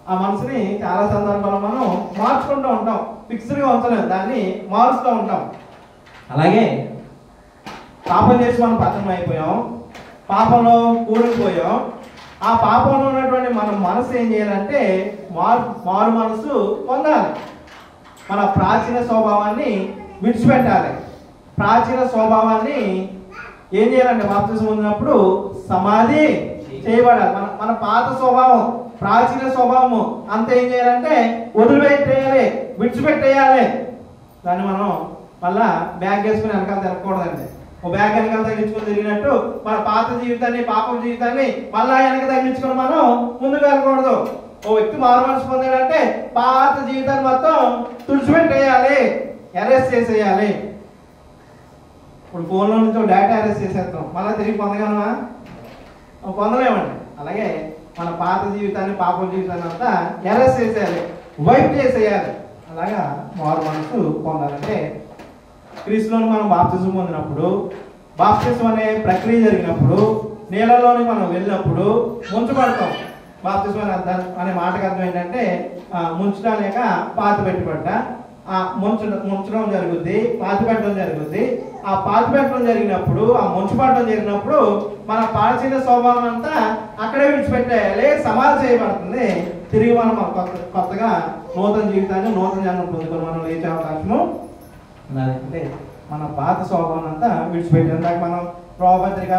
ఆ మనసుని చాలా సందర్భాల్లో మనం మార్చుకుంటూ ఉంటాం, ఫిక్స్డ్గా ఉంచలేదు, దాన్ని మారుస్తూ ఉంటాం. అలాగే పాపం చేసి మనం పతనం అయిపోయాం, పాపంలో కూరుకుపోయాం. ఆ పాపంలో ఉన్నటువంటి మన మనసు ఏం చేయాలంటే మారు మనసు పొందాలి. మన ప్రాచీన స్వభావాన్ని విడిచిపెట్టాలి. ప్రాచీన స్వభావాన్ని ఏం చేయాలంటే బాప్తిసం పొందినప్పుడు సమాధి చేయబడాలి. మన పాత స్వభావం, ప్రాచీన స్వభావము అంతా ఏం చేయాలంటే వదిలిపెట్టేయాలి, విడిచిపెట్టేయాలి. దాన్ని మనం మళ్ళా బ్యాగ్ వేసుకుని వెనకాల తిరగకూడదండి. ఓ బ్యాగ్ వెనకాల తగ్గించుకొని తిరిగినట్టు మన పాత జీవితాన్ని, పాపం జీవితాన్ని మళ్ళా వెనక తగ్గించుకొని మనం ముందుకు వెళ్ళకూడదు. ఓ వ్యక్తి మారు మనసు పొందాడంటే పాత జీవితాన్ని మొత్తం తుడిచిపెట్టేయాలి, అరెస్ట్ చేసేయాలి. ఇప్పుడు ఫోన్లో నుంచి డేటా అరెస్ట్ చేసేస్తాం, మళ్ళీ తిరిగి పొందగలమా? పొందలేమండి. అలాగే మన పాత జీవితాన్ని, పాపం జీవితాన్ని అంతా అరెస్ట్ చేసేయాలి, వైప్ చేసేయాలి. అలాగా మారు మనసు పొందాలంటే క్రీస్తులోని మనం బాప్తిజం పొందినప్పుడు, బాప్తిజం అనే ప్రక్రియ జరిగినప్పుడు, నీళ్ళలోని మనం వెళ్ళినప్పుడు ముంచబడతాం. బాప్తిజం అనే మాటకు అర్థం ఏంటంటే ముంచడం లేక పాతి పెట్టబడ్డ. ముంచడం జరుగుద్ది, పాతి పెట్టడం జరుగుద్ది. ఆ పాతి పెట్టడం జరిగినప్పుడు, ఆ ముంచబడడం జరిగినప్పుడు మన ప్రాచీన స్వభావం అంతా అక్కడే విడిచిపెట్టేయాలి, సమాధి చేయబడుతుంది. తిరిగి మనం కొత్తగా నూతన జీవితాన్ని, నూతన జన్మ పొందుకొని మనం లేచే అవకాశము అంటే మన పాత స్వభావం అంతా విడిచిపెట్టాం. ఇందాక మనం రోమపత్రిక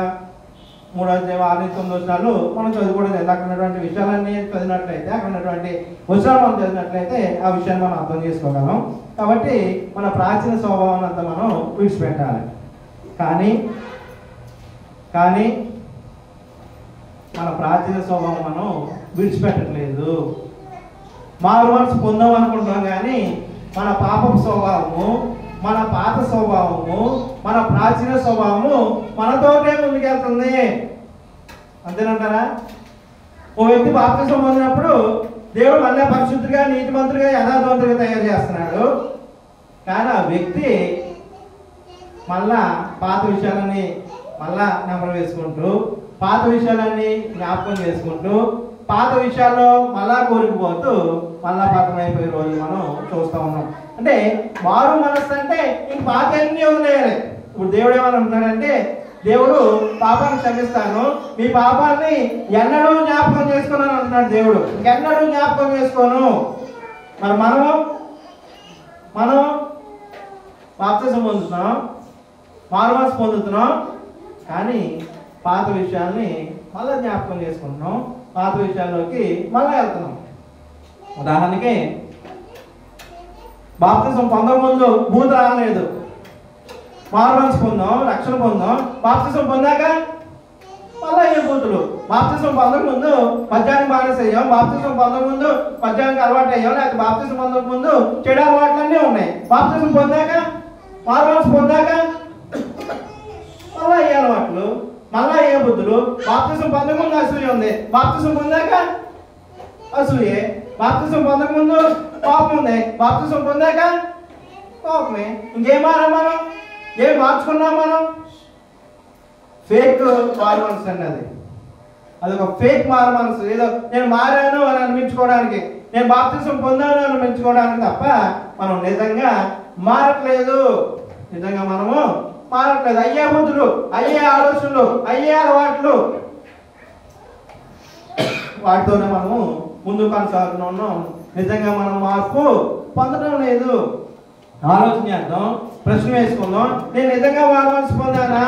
3వ అధ్యాయం 6-9 వచనాలు మనం చదువుకోవడం, అక్కడ ఉన్నటువంటి విషయాలన్నీ చదివినట్లయితే, అక్కడ ఉన్నటువంటి వచనాలు మనం చదివినట్లయితే ఆ విషయాన్ని మనం అర్థం చేసుకోగలం. కాబట్టి మన ప్రాచీన స్వభావం అంతా మనం విడిచిపెట్టాలి. కానీ మన ప్రాచీన స్వభావం మనం విడిచిపెట్టట్లేదు. మారు మనసు పొందాం అనుకుంటాం కానీ మన పాపపు స్వభావము, మన పాత స్వభావము, మన ప్రాచీన స్వభావము మనతోటే ముందుకెళ్తుంది. అంతేనంటారా? ఓ వ్యక్తి బాప్తిసం పొందినప్పుడు దేవుడు మళ్ళీ పరిశుద్ధిగా, నీతిమంతుడిగా, యథార్థవంతుడిగా తయారు చేస్తున్నాడు. కానీ ఆ వ్యక్తి మళ్ళా పాత విషయాలని మళ్ళా నెంబర్ వేసుకుంటూ, పాత విషయాలన్నీ జ్ఞాపకం చేసుకుంటూ, పాత విషయాల్లో మళ్ళా కోరికపోతూ మళ్ళా పతమైపోయే రోజులు మనం చూస్తూ ఉన్నాం. అంటే మారు మనస్సు అంటే ఇంక పాత అన్ని వదిలేయాలి. ఇప్పుడు దేవుడు ఏమని అంటున్నాడంటే, దేవుడు పాపాన్ని క్షమిస్తాను, మీ పాపాన్ని ఎన్నడూ జ్ఞాపకం చేసుకున్నాను అంటున్నాడు దేవుడు. ఇంకెన్నడూ జ్ఞాపకం చేసుకోను. మరి మనం బాప్తిసం పొందుతున్నాం, మారుమనసు పొందుతున్నాం, కానీ పాత విషయాల్ని మళ్ళీ జ్ఞాపకం చేసుకుంటున్నాం, పాత విషయాల్లోకి మళ్ళీ వెళ్తున్నాం. ఉదాహరణకి బాప్తిజం పొందకముందు భూత రాలేదు, మారుమనసు పొందాం, రక్షణ పొందాం. బాప్తిజం పొందాక మళ్ళీ ఏ బూతులు. బాప్తిజం పొందకముందు మద్యానికి మానేసేయం, బాప్తిజం పొందకముందు మద్యానికి అలవాటు అయ్యాం, లేకపోతే బాప్తిజం పొందకముందు చెడు అలవాట్లన్నీ ఉన్నాయి. బాప్తిజం పొందాక మారుమనసు పొందాక మళ్ళీ ఏ అలవాట్లు, మళ్ళా ఏ బుద్ధులు. బాప్తిజం పొందకముందు అసూయ ఉంది, బాప్తిజం పొందాక అసూయే. బాప్తిజం పొందకముందు కోపం ఉంది, బాప్తిజం పొందాక కోపమే. ఇంకేం మారాం మనం, ఏం మార్చుకున్నాం మనం? ఫేక్ మారు మనసు అండి. అది ఒక ఫేక్ మారు మనసు. ఏదో నేను మారాను అని అనిపించుకోవడానికి, నేను బాప్తిజం పొందాను అని అనిపించుకోవడానికి తప్ప మనం నిజంగా మారట్లేదు. నిజంగా మనము మారట్లేదు. అయ్యే బుద్ధులు, అయ్యే ఆలోచనలు, అయ్యే అలవాట్లు, వాటితోనే మనము ముందు కొనసాగుతున్నాం. నిజంగా మనం మార్పు పొందడం లేదు. ఆలోచన చేద్దాం, ప్రశ్న వేసుకుందాం. నేను నిజంగా మారు మనసు పొందానా?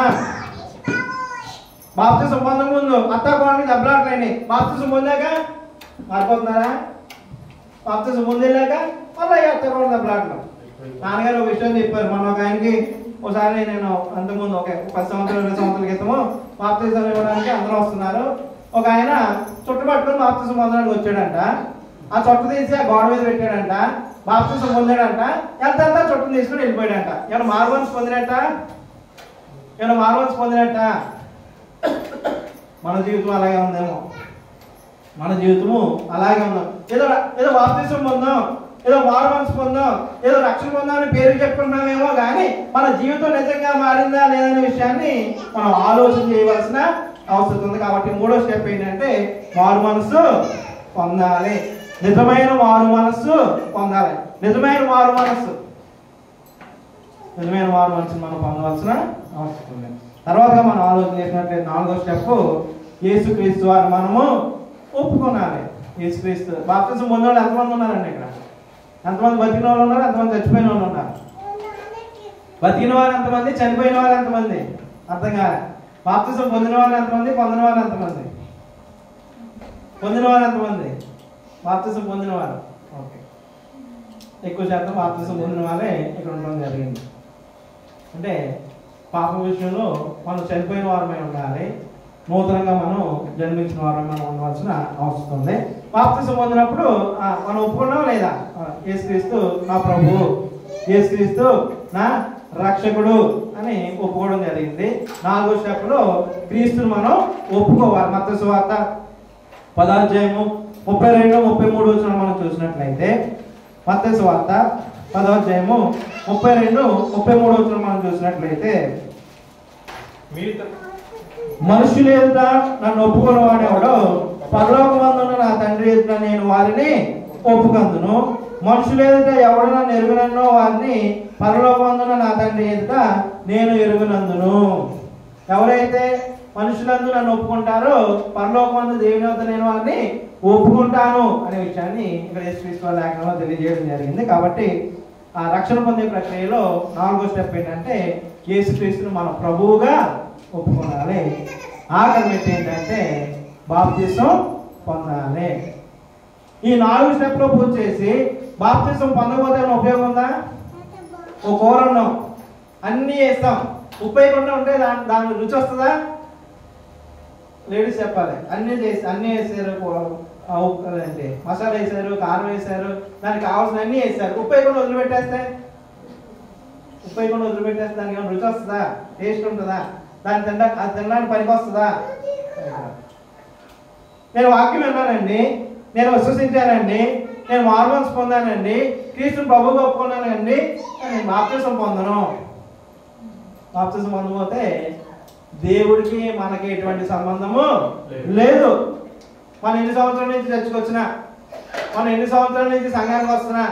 బాప్తిజం పొందక ముందు అత్త కోడలికి దెబ్బలాట్లండి, బాప్తిజం పొందాక మారిపోతున్నారా? బాప్తిజం పొందేలాక మళ్ళీ అత్త కోడలు దెబ్బలాటం. నాన్నగారు ఒక విషయం చెప్పారు. మన ఒక ఆయనకి ఒకసారి నేను అంతకుముందు ఒక 10 సంవత్సరాలు 20 సంవత్సరాల క్రితము బాప్తిజం ఇవ్వడానికి అందరూ వస్తున్నారు. ఒక ఆయన చుట్టు పట్టుకుని బాప్తిజం పొందడానికి వచ్చాడంట. ఆ చుట్టు తీసి ఆ గోడ మీద పెట్టాడంట, బాప్తిజం పొందాడంట. ఎంత చుట్టును తీసుకుని వెళ్ళిపోయాడంట. ఏమైనా మారు మనసు పొందినట్ట? ఏమైనా మారు మనసు పొందినట్ట? మన జీవితం అలాగే ఉందేమో. మన జీవితము అలాగే ఉందాం. ఏదో బాప్తిజం పొందాం, ఏదో మారు మనసు పొందాం, ఏదో రక్షణ పొందామని పేరు చెప్పుకున్నామేమో, కానీ మన జీవితం నిజంగా మారిందా లేదనే విషయాన్ని మనం ఆలోచన చేయవలసిన అవసరం ఉంది. కాబట్టి 3వ స్టెప్ ఏంటంటే మారు మనసు పొందాలి. నిజమైన మారు మనసు పొందాలి. నిజమైన మారు మనసు మనం పొందవలసిన అవసరం ఉంది. తర్వాత మనం ఆలోచన చేసినట్లయితే 4వ స్టెప్ యేసుక్రీస్తు వారు మనము ఒప్పుకోనాలి. యేసుక్రీస్తు బాప్తిజం పొందిన వాళ్ళు ఎంతమంది ఉన్నారండి ఇక్కడ? ఎంతమంది బతికిన వాళ్ళు ఉన్నారు, ఎంతమంది చచ్చిపోయిన వాళ్ళు ఉన్నారు? బతికిన వారు ఎంతమంది, చనిపోయిన వారు ఎంతమంది? అర్థం కాలే. బాప్తిజం పొందిన వాళ్ళు ఎంతమంది, పొందిన వారు ఎంతమంది? పొందిన వారు ఎంతమంది? బాప్తిజం పొందిన వారు ఓకే, ఎక్కువ శాతం బాప్తిజం పొందిన వారే ఇక్కడ ఉండడం జరిగింది. అంటే పాపం విషయంలో మనం చనిపోయిన వారమై ఉండాలి, నూతనంగా మనం జన్మించిన వారమై మనం ఉండవలసిన అవసరం ఉంది. బాప్తిజం పొందినప్పుడు మనం ఒప్పుకున్నాం లేదా? యేసుక్రీస్తు నా ప్రభువు, యేసుక్రీస్తు నా రక్షకుడు అని ఒప్పుకోవడం జరిగింది. 4వ స్టెప్లో క్రీస్తుని మనం ఒప్పుకోవాలి. మత్తయి సువార్త 10వ అధ్యాయము 32, 33 వచ్చిన మనం చూసినట్లయితే, మత్తయి సువార్త 10వ అధ్యాయము 32, 33 వచ్చిన మనం చూసినట్లయితే, మనుషులు ఎదుట నన్ను ఒప్పుకున్నవాడెవడో పరలోకమందున్న నా తండ్రి ఎదుట నేను వారిని ఒప్పుకందును. మనుషులు ఎదుట ఎవడన్నా ఎరుగునన్నో వారిని పరలోకమందున్న నా తండ్రి ఎదుట నేను ఎరుగునందును. ఎవరైతే మనుషులందు నన్ను ఒప్పుకుంటారో పరలోకమందు దేవుని వద్ద నేను వారిని ఒప్పుకుంటాను అనే విషయాన్ని ఇక్కడ యేసుక్రీస్తు లేఖనంలో తెలియజేయడం జరిగింది. కాబట్టి ఆ రక్షణ పొందే ప్రక్రియలో 4వ స్టెప్ ఏంటంటే యేసుక్రీస్తును మన ప్రభువుగా ఒప్పుకోవాలి. ఆఖరి మెట్టు ఏంటంటే బాప్తిజం పొందాలి. ఈ 4 స్టెప్లో పూర్తి చేసి బాప్తిజం పొందకపోతే ఉపయోగం ఉందా? ఓ కూర ఉన్నాం, అన్నీ వేస్తాం, ఉప్పు వేయకుండా ఉంటే దాని రుచి వస్తుందా? లేడీస్ చెప్పాలి. అన్నీ వేసారు, అంటే మసాలా వేసారు, కారం వేసారు, దానికి కావాల్సిన అన్నీ వేసారు, ఉప్పు వేయకుండా వదిలిపెట్టేస్తే దానికి ఏమైనా రుచి వస్తుందా? టేస్ట్ ఉంటుందా? దాన్ని తినడానికి పనికి వస్తుందా? నేను వాక్యం విన్నానండి, నేను విశ్వసించానండి, నేను మారు మనసు పొందానండి, క్రీస్తుని ప్రభువుగా ఒప్పుకున్నానండి, నేను బాప్తిజం పొందను. బాప్తిజం పొందకపోతే దేవుడికి మనకి ఎటువంటి సంబంధము లేదు. మనం ఎన్ని సంవత్సరాల నుంచి చర్చకు వచ్చినా, మనం ఎన్ని సంవత్సరాల నుంచి సంఘానికి వస్తున్నా,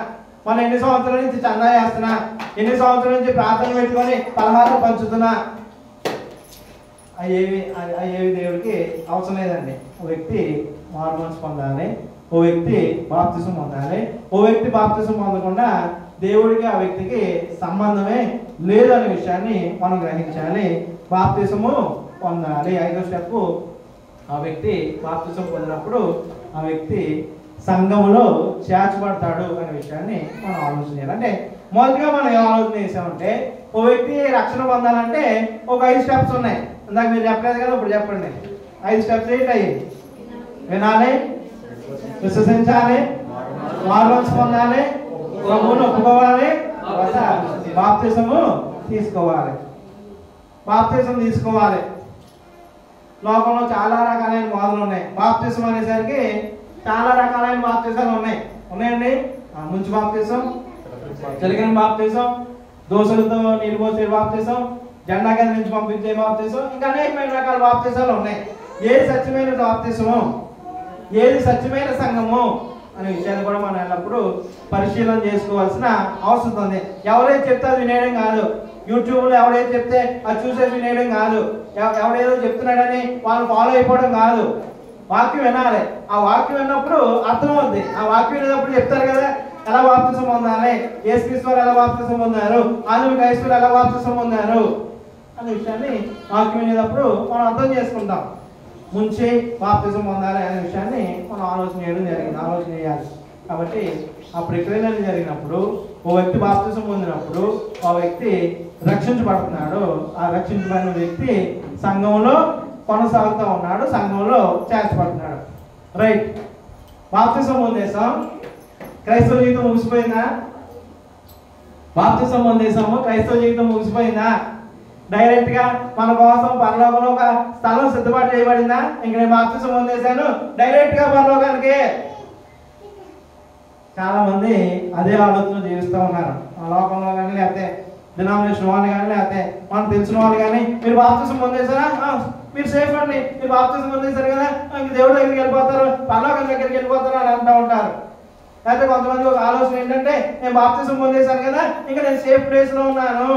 మనం ఎన్ని సంవత్సరాల నుంచి చందా చేస్తున్నా, ఎన్ని సంవత్సరాల నుంచి ప్రార్థన పెట్టుకొని పలహారం పంచుతున్నా, అయ్యేవి దేవుడికి అవసరం లేదండి. ఓ వ్యక్తి మారు మనసు పొందాలి, ఓ వ్యక్తి బాప్తిజం పొందాలి. ఓ వ్యక్తి బాప్తిజం పొందకుండా దేవుడికి ఆ వ్యక్తికి సంబంధమే లేదు అనే విషయాన్ని మనం గ్రహించాలి. బాప్తిసము పొందాలి. 5వ స్టెప్, ఆ వ్యక్తి బాప్తిసం పొందినప్పుడు ఆ వ్యక్తి సంఘములో చేర్చబడతాడు అనే విషయాన్ని మనం ఆలోచన చేయాలి. అంటే మొదటిగా మనం ఏం ఆలోచన చేసామంటే, ఓ వ్యక్తి రక్షణ పొందాలంటే ఒక 5 స్టెప్స్ ఉన్నాయి. ఇందాక మీరు చెప్పలేదు కదా, ఇప్పుడు చెప్పండి. 5 స్టెప్స్ ఏంటి? వినాలి, విశ్వసించాలి, మారుమనసు పొందాలి, ప్రభువును ఒప్పుకోవాలి, బాప్తిసము తీసుకోవాలి. బాప్తిసం తీసుకోవాలి. లోకంలో చాలా రకాలైన బోధలు ఉన్నాయి. బాప్తిసం అనేసరికి చాలా రకాలైన బాప్తిసాలు ఉన్నాయండి. ముంచి బాప్తిసం, చెలిగిన బాప్తిసం, దోషులతో నీళ్ళు పోసే బాప్తిసం, జెండా కింద నుంచి పంపించే బాప్తిసం, ఇంకా అనేకమైన రకాల బాప్తిసాలు ఉన్నాయి. ఏది సత్యమైన బాప్తిసము, ఏది సత్యమైన సంఘము అనే విషయాన్ని కూడా మనం ఎల్లప్పుడూ పరిశీలన చేసుకోవాల్సిన అవసరం ఉంది. ఎవరైతే చెప్తే అది వినేయడం కాదు. యూట్యూబ్లో ఎవడైతే చెప్తే అది చూసేది వినేయడం కాదు. ఎవడేదో చెప్తున్నాడని వాళ్ళు ఫాలో అయిపోవడం కాదు. వాక్యం వినాలి. ఆ వాక్యం విన్నప్పుడు అర్థమవుద్ది. ఆ వాక్యం వినేటప్పుడు చెప్తారు కదా, ఎలా బాప్తిసం పొందాలి, యేసుక్రీస్తు వారు ఎలా బాప్తిసం పొందారు, ఆదిమ క్రైస్తవులు ఎలా బాప్తిసం పొందారు అనే విషయాన్ని వాక్యం వినేటప్పుడు మనం అర్థం చేసుకుంటాం. ముంచి బాప్తిసం పొందాలి అనే విషయాన్ని మనం ఆలోచన చేయాలి. కాబట్టి ఆ ప్రక్రియలు జరిగినప్పుడు ఓ వ్యక్తి బాప్తిసం పొందినప్పుడు ఆ వ్యక్తి రక్షించబడుతున్నాడు. ఆ రక్షించబడిన వ్యక్తి సంఘంలో కొనసాగుతూ ఉన్నాడు, సంఘంలో చేర్చబడుతున్నాడు. రైట్. బాప్తిసం పొందేసాం, క్రైస్తవ జీవితం ముగిసిపోయిందా? బాప్తిసం పొందేసాము, క్రైస్తవ జీవితం ముగిసిపోయిందా? డైరెక్ట్ గా మన కోసం పరలోకంలో ఒక స్థలం సిద్ధపాటు చేయబడిందా? ఇంక నేను బాప్తిసం పొందేశాను, డైరెక్ట్ గా పరలోకానికి. చాలా మంది అదే ఆలోచన జీవిస్తూ ఉన్నారు. ఆ లోకంలో కానీ, లేకపోతే డినామినేషన్ వాళ్ళు కానీ, లేకపోతే మనం తెలిసిన వాళ్ళు కానీ, మీరు బాప్తిసం పొందేశారా, మీరు సేఫ్ అండి, మీరు బాప్తిసం పొందేశారు కదా, ఇంక దేవుడి దగ్గరికి వెళ్ళిపోతారు, పరలోకం దగ్గరికి వెళ్ళిపోతారు అని అంటూ ఉంటారు. లేకపోతే కొంతమంది ఒక ఆలోచన ఏంటంటే, నేను బాప్తిసం పొందేశాను కదా, ఇంకా నేను సేఫ్ ప్లేస్ లో ఉన్నాను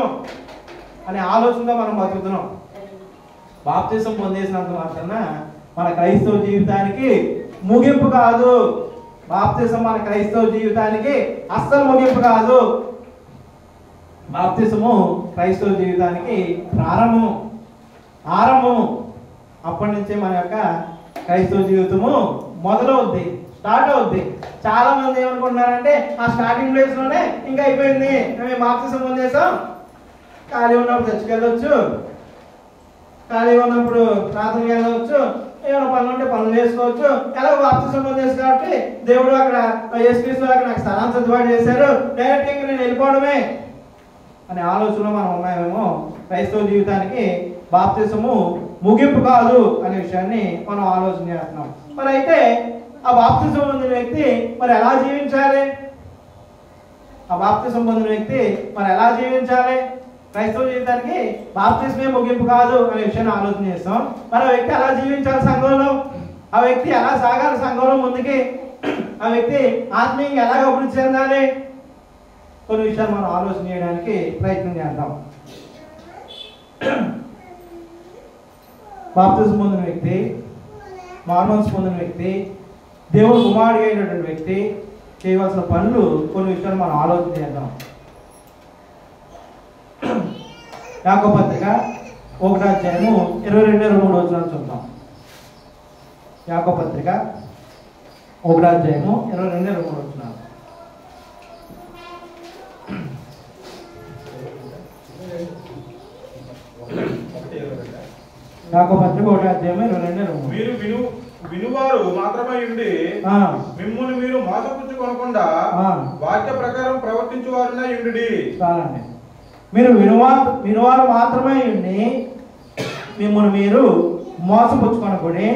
అనే ఆలోచనతో మనం బతుకుతున్నాం. బాప్తిసం పొందేసినంత మాత్రాన మన క్రైస్తవ జీవితానికి ముగింపు కాదు. బాప్తిసం మన క్రైస్తవ జీవితానికి అస్సలు ముగింపు కాదు. బాప్తిసము క్రైస్తవ జీవితానికి ఆరంభము. అప్పటి నుంచే మన యొక్క క్రైస్తవ జీవితము మొదలవుద్ది, స్టార్ట్ అవుద్ది. చాలా మంది ఏమనుకుంటున్నారంటే, ఆ స్టార్టింగ్ ప్లేస్ లోనే ఇంకా అయిపోయింది, మేము బాప్తిసం పొందేసాం, ఖాళీ ఉన్నప్పుడు చర్చికి వెళ్ళొచ్చు, ఖాళీ ఉన్నప్పుడు ప్రార్థనకి వెళ్ళవచ్చు, ఏమైనా పనులు ఉంటే పనులు చేసుకోవచ్చు, ఎలా బాప్తిసం పొందేసి కాబట్టి దేవుడు అక్కడ యేసుక్రీస్తు అక్కడ నాకు స్థలాన్ని సర్దుబాటు చేశారు, డైరెక్ట్ ఇంకా నేను వెళ్ళిపోవడమే అనే ఆలోచనలో మనం ఉన్నామేమో. క్రైస్తవ జీవితానికి బాప్తిసము ముగింపు కాదు అనే విషయాన్ని మనం ఆలోచన చేస్తున్నాం. మరి అయితే ఆ బాప్తిసం పొందిన వ్యక్తి మరి ఎలా జీవించాలి? క్రైస్తవ జీవితానికి బాప్తిసమే ముగింపు కాదు అనే విషయాన్ని ఆలోచన చేస్తాం. మరి ఆ వ్యక్తి ఎలా జీవించాలి సంఘంలో? ఆ వ్యక్తి ఎలా సాగాలి సంఘంలో ముందుకి? ఆ వ్యక్తి ఆత్మీయంగా ఎలా అభివృద్ధి చెందాలి? కొన్ని విషయాలు మనం ఆలోచన చేయడానికి ప్రయత్నం చేద్దాం. బాప్తిసం పొందిన వ్యక్తి, మారుమనసు పొందిన వ్యక్తి, దేవుడు కుమారుడిగా అయినటువంటి వ్యక్తి చేయవలసిన పనులు కొన్ని విషయాలు మనం ఆలోచన చేద్దాం. యాకోబు పత్రిక 1:22-23 చూద్దాం. యాకోబు పత్రిక 1:22-23. యాకోబు పత్రిక 1:22. మీరు వినువారు మాత్రమే ఉండి మిమ్మును మీరు మోసపుచ్చుకొనకుండా వాక్య ప్రకారం ప్రవర్తించువారునై ఉండుడి. చాలండి. మీరు వినువారు మాత్రమే ఉండి మిమ్మల్ని మీరు మోసపుచ్చుకొనకుడి,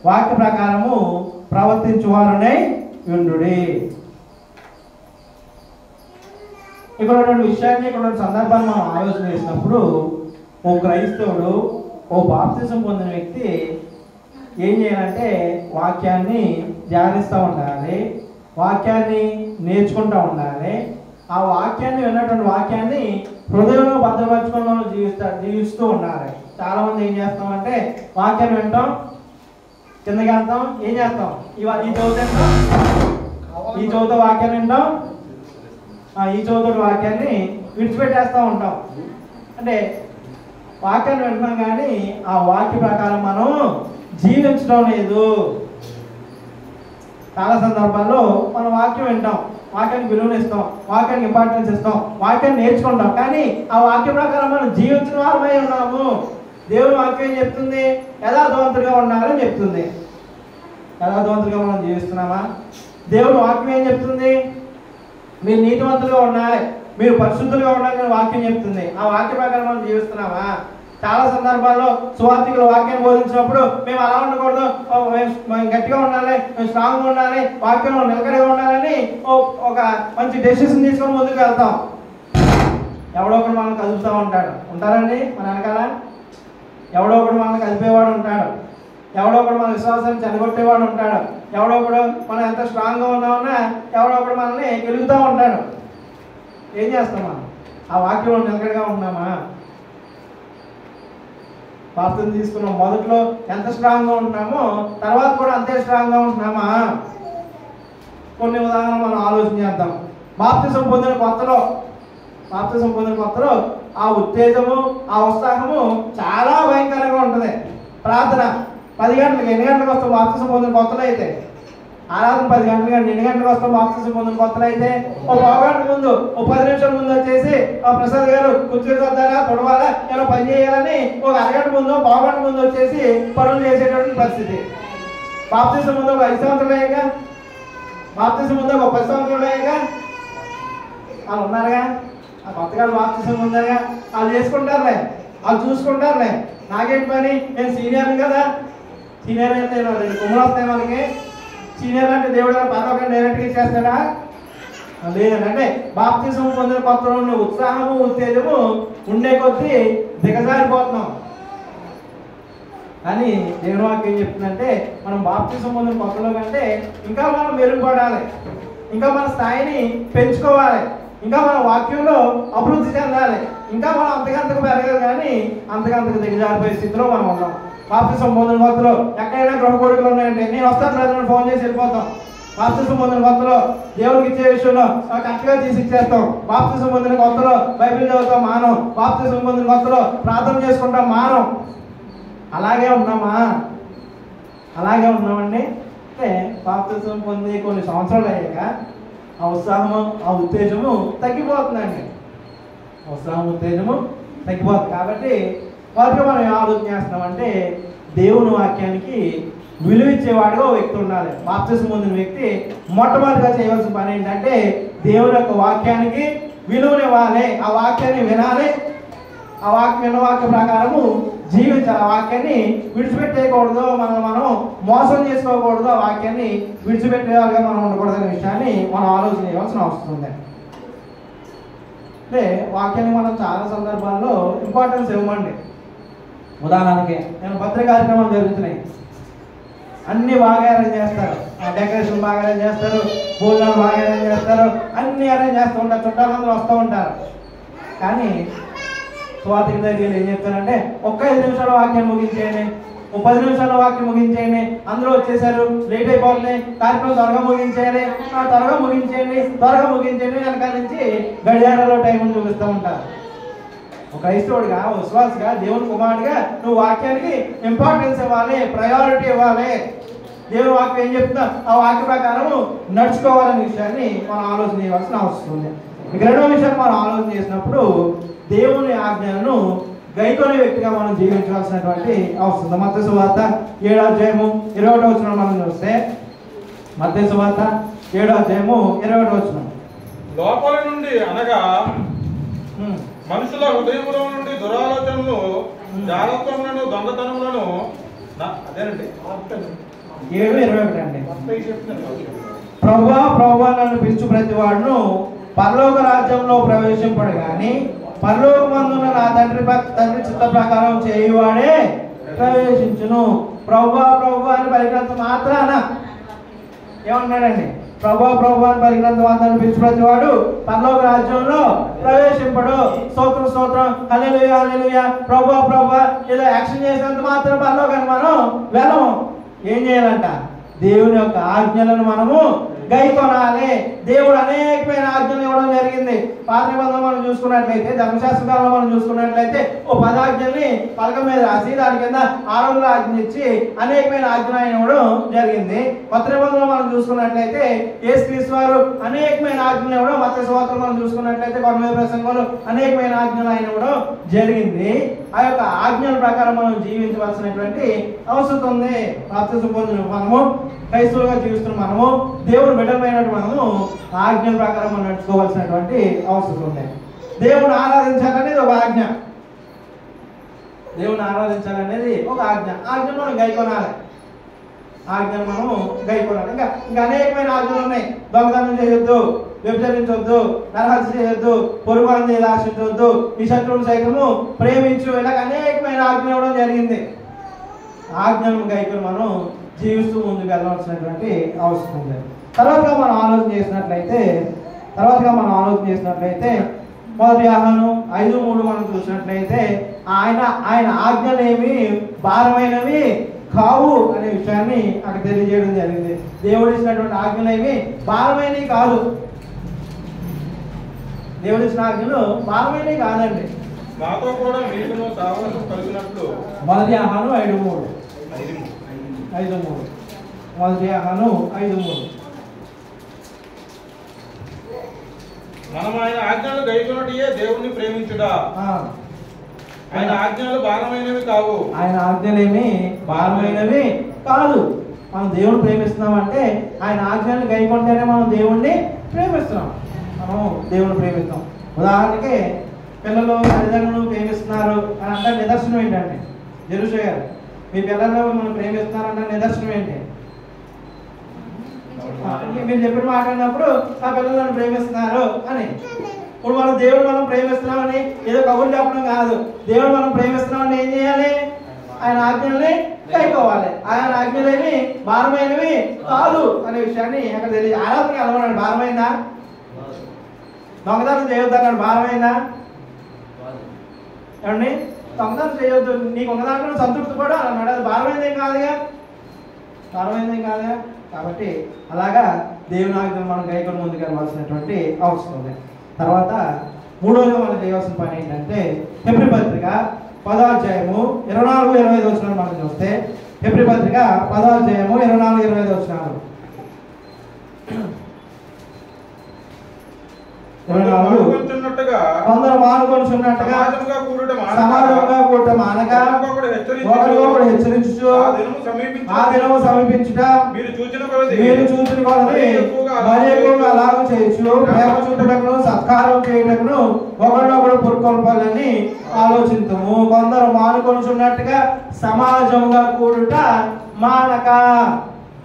వాక్య ప్రకారము ప్రవర్తించువారునై ఉండుడి. ఇక్కడ రెండు విషయాన్ని, ఇక్కడ సందర్భాన్ని మనం ఆలోచన చేసినప్పుడు, ఓ క్రైస్తవుడు, ఓ బాప్తిసం పొందిన వ్యక్తి ఏం చేయాలంటే వాక్యాన్ని ధ్యానిస్తూ ఉండాలి, వాక్యాన్ని నేర్చుకుంటూ ఉండాలి. ఆ వాక్యాన్ని విన్నటువంటి వాక్యాన్ని హృదయంలో భద్రపరచుకోవడంలో జీవిస్తూ ఉండాలి. చాలా మంది ఏం చేస్తామంటే వాక్యాన్ని వింటాం, కిందకి వెళ్తాం, ఏం చేస్తాం, ఈ చదువుతాం, వాక్యాన్ని వింటాం, ఈ చదువుతున్న వాక్యాన్ని విడిచిపెట్టేస్తూ ఉంటాం. అంటే వాక్యాన్ని వింటున్నాం కానీ ఆ వాక్య ప్రకారం మనం జీవించడం లేదు. చాలా సందర్భాల్లో మనం వాక్యం వింటాం, వాక్యానికి విలువనిస్తాం, వాక్యానికి ఇంపార్టెన్స్ ఇస్తాం, వాక్యాన్ని నేర్చుకుంటాం, కానీ ఆ వాక్య ప్రకారం మనం జీవించిన వారమై ఉన్నాము. దేవుని వాక్యం ఏం చెప్తుంది? యథార్థవంతులుగా ఉండాలని చెప్తుంది. యథార్థవంతులుగా మనం జీవిస్తున్నామా? దేవుని వాక్యం ఏం చెప్తుంది? మీరు నీతివంతులుగా ఉండాలి, మీరు పరిశుద్ధులుగా ఉండాలని వాక్యం చెప్తుంది. ఆ వాక్య ప్రకారం మనం జీవిస్తున్నామా? చాలా సందర్భాల్లో సువార్థికులు వాక్యాన్ని బోధించినప్పుడు మేము అలా ఉండకూడదు, మేము గట్టిగా ఉండాలి, మేము స్ట్రాంగ్గా ఉండాలి, వాక్యంలో నిలకడగా ఉండాలని ఒక మంచి డెసిషన్ తీసుకొని ముందుకు వెళ్తాం. ఎవడో ఒకడు మనల్ని కదుపుతూ ఉంటారండి మన వెనకాల. ఎవడో ఒకడు మనల్ని కదిపేవాడు ఉంటాడు, ఎవడో ఒకడు మన విశ్వాసాన్ని చెడగొట్టేవాడు ఉంటాడు, ఎవడో ఒకడు మనం ఎంత స్ట్రాంగ్గా ఉన్నామన్నా ఎవడో ఒకడు మనల్ని గెలుగుతూ ఉంటాడు. ఏం చేస్తాం మనం? ఆ వాక్యంలో నిలకడగా ఉన్నామా? బాప్తిజం తీసుకున్నాం, మొదట్లో ఎంత స్ట్రాంగ్గా ఉంటున్నామో తర్వాత కూడా అంతే స్ట్రాంగ్గా ఉంటున్నామా? కొన్ని ఉదాహరణలు మనం ఆలోచన చేద్దాం. బాప్తిజం పొందిన కొత్తలో ఆ ఉత్తేజము, ఆ ఉత్సాహము చాలా భయంకరంగా ఉంటుంది. ప్రార్థన 10 గంటలకు, ఎన్ని గంటలకు వస్తాం బాప్తిజం పొందిన కొత్తలో అయితే? ఆరాధన 10 గంటలు కానీ ఎన్ని గంటలకు వస్తాం బాప్తిజం పొందిన కొత్తలో అయితే? ఓ పావుగంట ముందు, ఓ 10 నిమిషాల ముందు వచ్చేసి ప్రసాద్ గారు కుర్చీ సర్దారా, తొడవాలా, ఏమైనా పని చేయాలని ఒక అరగంట ముందు, పావుగంట ముందు వచ్చేసి పనులు చేసేటటువంటి పరిస్థితి. బాప్తిజం ముందు ఒక 5 సంవత్సరాలు అయ్యాక, బాప్తిజం ముందు ఒక 10 సంవత్సరాలు అయ్యాక వాళ్ళు ఉన్నారుగా, ఆ కొత్తగా బాప్తిజం ఉందరుగా, వాళ్ళు చేసుకుంటారులే, వాళ్ళు చూసుకుంటారులే, నాకేంటి పని, నేను సీనియర్ని కదా. సీనియర్ అయితే 2 కొమ్ములు వస్తాయి మనకి. సీనియర్ అంటే దేవుడు పరలోకం డైరెక్ట్గా ఇచ్చేస్తాడా? లేదండి. అంటే బాప్తిజం పొందిన కొత్తలో ఉన్న ఉత్సాహము, ఉత్తేజము ఉండే కొద్దీ దిగజారిపోతున్నాం. కానీ దేవుని వాక్యం ఏం చెప్తుందంటే మనం బాప్తిజం పొందిన కొత్తలో కంటే ఇంకా మనం మెరుగుపడాలి, ఇంకా మన స్థాయిని పెంచుకోవాలి, ఇంకా మన వాక్యంలో అభివృద్ధి చెందాలి, ఇంకా మనం అంతకంతకు పెరగాలి, కానీ అంతకంతకు దిగజారిపోయే స్థితిలో మనం ఉన్నాం. బాప్తిజం పొందిన కొత్తలో ఎక్కడైనా గృహ కోరికలు ఉన్నాయంటే నేను వస్తాను బ్రదర్ ఫోన్ చేసి వెళ్ళిపోతాం. బాప్తిజం పొందిన కొత్తలో దేవుడికి ఇచ్చే విషయంలో కరెక్ట్గా తీసి ఇచ్చేస్తాం. బాప్తిజం పొందిన కొత్తలో బైబిల్ చదువుతాం మానం. బాప్తిజం పొందిన కొత్తలో ప్రార్థన చేసుకుంటాం మానం. అలాగే ఉన్నామా? అలాగే ఉన్నామండి. అంటే బాప్తిజం పొంది కొన్ని సంవత్సరాలు అయ్యాక ఆ ఉత్సాహము, ఆ ఉత్తేజము తగ్గిపోతుందండి. ఉత్సాహం, ఉత్తేజము తగ్గిపోతుంది. కాబట్టి వాటిగా మనం ఆలోచన చేస్తున్నామంటే దేవుని వాక్యానికి విలువ ఇచ్చేవాడుగా ఒక వ్యక్తి ఉండాలి. బాప్తిజం పొందిన వ్యక్తి మొట్టమొదటిగా చేయవలసిన పని ఏంటంటే దేవుని యొక్క వాక్యానికి విలువనివ్వాలి, ఆ వాక్యాన్ని వినాలి, ఆ వాక్య ప్రకారము జీవించాలి. ఆ వాక్యాన్ని విడిచిపెట్టేయకూడదు, మనం మోసం చేసుకోకూడదు, ఆ వాక్యాన్ని విడిచిపెట్టేవాళ్ళుగా మనం ఉండకూడదనే విషయాన్ని మనం ఆలోచన చేయవలసిన అవసరం ఉంది. అంటే వాక్యాన్ని మనం చాలా సందర్భాల్లో ఇంపార్టెన్స్ ఇవ్వమండి. ఉదాహరణకి నేను భద్ర కార్యక్రమాలు జరుగుతున్నాయి, అన్ని బాగా అరేంజ్ చేస్తారు, డెకరేషన్ బాగా అరేంజ్ చేస్తారు, భోజనాలు బాగా అరేంజ్ చేస్తారు, అన్ని అరేంజ్ చేస్తూ ఉంటారు, చుట్టాలందరూ వస్తూ ఉంటారు. కానీ స్వాతికి దగ్గర ఏం చెప్తారంటే ఒక్క 5 నిమిషాల వాక్యం ముగించేయండి, 10 నిమిషాల వాక్యం ముగించేయండి, అందరూ వచ్చేసారు, లేట్ అయిపోతుంది, కార్యక్రమం త్వరగా ముగించేయాలి, త్వరగా ముగించేయండి వెనకాల నుంచి గడియారంలో టైం చూపిస్తూ ఉంటారు. ఒక క్రైస్తవుడిగా, విశ్వాసగా, దేవుని కుమారుడిగా నువ్వు వాక్యానికి ఇంపార్టెన్స్ ఇవ్వాలి, ప్రయారిటీ ఇవ్వాలి. దేవుని వాక్యం ఏం చెప్తుందో ఆ వాక్య ప్రకారం నడుచుకోవాలనే విషయాన్ని మనం ఆలోచన చేయవలసిన అవసరం ఉంది. ఇక రెండో విషయం మనం ఆలోచన చేసినప్పుడు దేవుని ఆజ్ఞలను గైకొనే వ్యక్తిగా మనం జీవించవలసినటువంటి అవసరం ఉంది. మత్తయి సువార్త 7వ అధ్యాయము 21వ వచనం మనం చూస్తే, మత్తయి సువార్త 7వ అధ్యాయము 21వ వచనం, లోపల నుండి అనగా మనుషుల హృదయములో నుండి దురాలోచనలు, జాగ్రత్తలను, దొంగతనములను, అదేనండి 7:21 అండి. ప్రభువా ప్రభువా నన్ను పిలుచు ప్రతి వాడును పరలోక రాజ్యంలో ప్రవేశింపడు గాని పరలోకమందున్న నా తండ్రి చిత్త ప్రకారం చేయువాడే ప్రవేశించును. ప్రభువా ప్రభువా అని పలికినంత మాత్రాన ఏమన్నాడండి? ప్రభువా ప్రభువా అని పలికినంత మాత్రాన్ని పిలిచి ప్రతివాడు పరలోక రాజ్యంలో ప్రవేశింపడు. స్తోత్రం స్తోత్రం, హల్లెలూయా హల్లెలూయా, ప్రభువా ప్రభువా ఏదో యాక్షన్ చేసినంత మాత్రం పరలోకాన్ని మనం వెళ్ళము. ఏం చేయాలంట? దేవుని యొక్క ఆజ్ఞలను మనము గైకొనాలి. దేవుడు అనేకమైన ఆజ్ఞలు ఇవ్వడం జరిగింది. పాత నిబంధనలో మనం చూసుకున్నట్లయితే, ధర్మశాస్త్ర కాలంలో మనం చూసుకున్నట్లయితే ఓ 10 ఆజ్ఞల్ని పలక మీద రాసి దాని కింద 6 ఆజ్ఞ ఇచ్చి అనేకమైన ఆజ్ఞలు ఆయన ఇవ్వడం జరిగింది. కొత్త నిబంధనలో మనం చూసుకున్నట్లయితే యేసుక్రీస్తు వారు అనేకమైన ఆజ్ఞలు ఇవ్వడం, మత్తయి సువార్తలో మనం చూసుకున్నట్లయితే కొండ మీద ప్రసంగంలో అనేకమైన ఆజ్ఞలు ఆయన ఇవ్వడం జరిగింది. ఆ యొక్క ఆజ్ఞల ప్రకారం మనం జీవించవలసినటువంటి అవసరం ఉంది. బాప్తిసం పొందిన మనము, క్రైస్తవులుగా జీవిస్తున్న మనము, దేవుడు బిడ్డలమైనటువంటి మనము ఆజ్ఞల ప్రకారం మనం నడుచుకోవాల్సినటువంటి అవసరం ఉంది. దేవుని ఆరాధించాలనేది ఒక ఆజ్ఞ. దేవుని ఆరాధించాలనేది ఒక ఆజ్ఞ. ఆజ్ఞను మనం గైకొనాలి. ఆజ్ఞను మనము గైకొనాలి. ఇంకా అనేకమైన ఆజ్ఞలు ఉన్నాయి. దొంగతనం చేయొద్దు, వ్యభిచరించొద్దు, నరహత్య చేయొద్దు, పొరుగువారిని ఆశించవద్దు, ఈ శత్రువులు సైతము ప్రేమించు, ఇలాగ అనేకమైన ఆజ్ఞలు ఇవ్వడం జరిగింది. ఆజ్ఞలను గైకొని మనం జీవిస్తూ ముందుకు వెళ్ళవలసినటువంటి అవసరం ఉంది. తర్వాతగా మనం ఆలోచన చేసినట్లయితే మొదటి యోహాను 5:3 మనం చూసినట్లయితే ఆయన ఆజ్ఞలేమి భారమైనవి కావు అనే విషయాన్ని అక్కడ తెలియజేయడం జరిగింది. దేవుడు ఇచ్చినటువంటి ఆజ్ఞలేమి భారమైనవి కాదు. దేవుడు ఇచ్చిన ఆజ్ఞలు భారమైనవి కాదండి. మాతో కూడా మీకును సహవాసం కలిగినట్లు. మొదటి యోహాను 5:3. మొదటి యోహాను 5:3. మనం ఆయన ఆజ్ఞలు గైకొనుటయే దేవుణ్ణి ప్రేమించుట. ఆయన ఆజ్ఞలు భారమైనవి కావు. ఆయన ఆజ్ఞలేమి భారమైనవి కాదు. మనం దేవుని ప్రేమిస్తున్నామంటే ఆయన ఆజ్ఞలను గైకొంటేనే మనం దేవుణ్ణి ప్రేమిస్తున్నాం. ఉదాహరణకి పిల్లలు తల్లిదండ్రులు ప్రేమిస్తున్నారు అని అంటే నిదర్శనం ఏంటంటే, జెరూషా గారు మీ పిల్లలు మనం ప్రేమిస్తున్నారంటే నిదర్శనం ఏంటి? మీరు చెప్పిన మాట్లాడినప్పుడు ఆ పిల్లలు నన్ను ప్రేమిస్తున్నారు అని. ఇప్పుడు మనం దేవుడు మనం ప్రేమిస్తున్నామని ఏదో కబుర్లు చెప్పడం కాదు. దేవుడు మనం ప్రేమిస్తున్నామని ఏం చేయాలి? ఆయన ఆజ్ఞల్ని గైకోవాలి. ఆయన ఆజ్ఞలేమి భారమైనవి కాదు అనే విషయాన్ని అక్కడ తెలియదు. ఆరాధనకి వెళ్ళమన్నాడు, భారమైందా? దొంగతనం చేయొద్దు అన్నాడు, భారమైందా? ఏమండి, దొంగతనం చేయొద్దు, నీకు ఉన్నదాంట్లో సంతృప్తి కూడా అన్నాడు, అది భారమైందేం కాదుగా. కాబట్టి అలాగా దేవుని ఆజ్ఞలు మనం గైకొని ముందుకు వెళ్ళవలసినటువంటి అవసరం ఉంది. తర్వాత మూడోగా మనం చేయవలసిన పని ఏంటంటే, హెబ్రీ పత్రిక 10వ అధ్యాయము 24-25 వచనాలు మనం చూస్తే, హెబ్రీ పత్రిక 10వ అధ్యాయము 24-25 వచనాలు. కొందరు మానుకొనుచున్నట్టుగా సమాజంగా కూడట మానక ఒకరికొకడు హెచ్చరించుచు ఆ దినము సమీపించుట మీరు చూచిన కొలది మరి ఎక్కువగా అలాగ చేయొచ్చు. ప్రేమ చూపుటకును సత్కారం చేయుటకును ఒకరినొకడు పురుకొల్పాలని ఆలోచించము. కొందరు మానుకొనుచున్నట్టుగా సమాజంగా కూడుట మానక.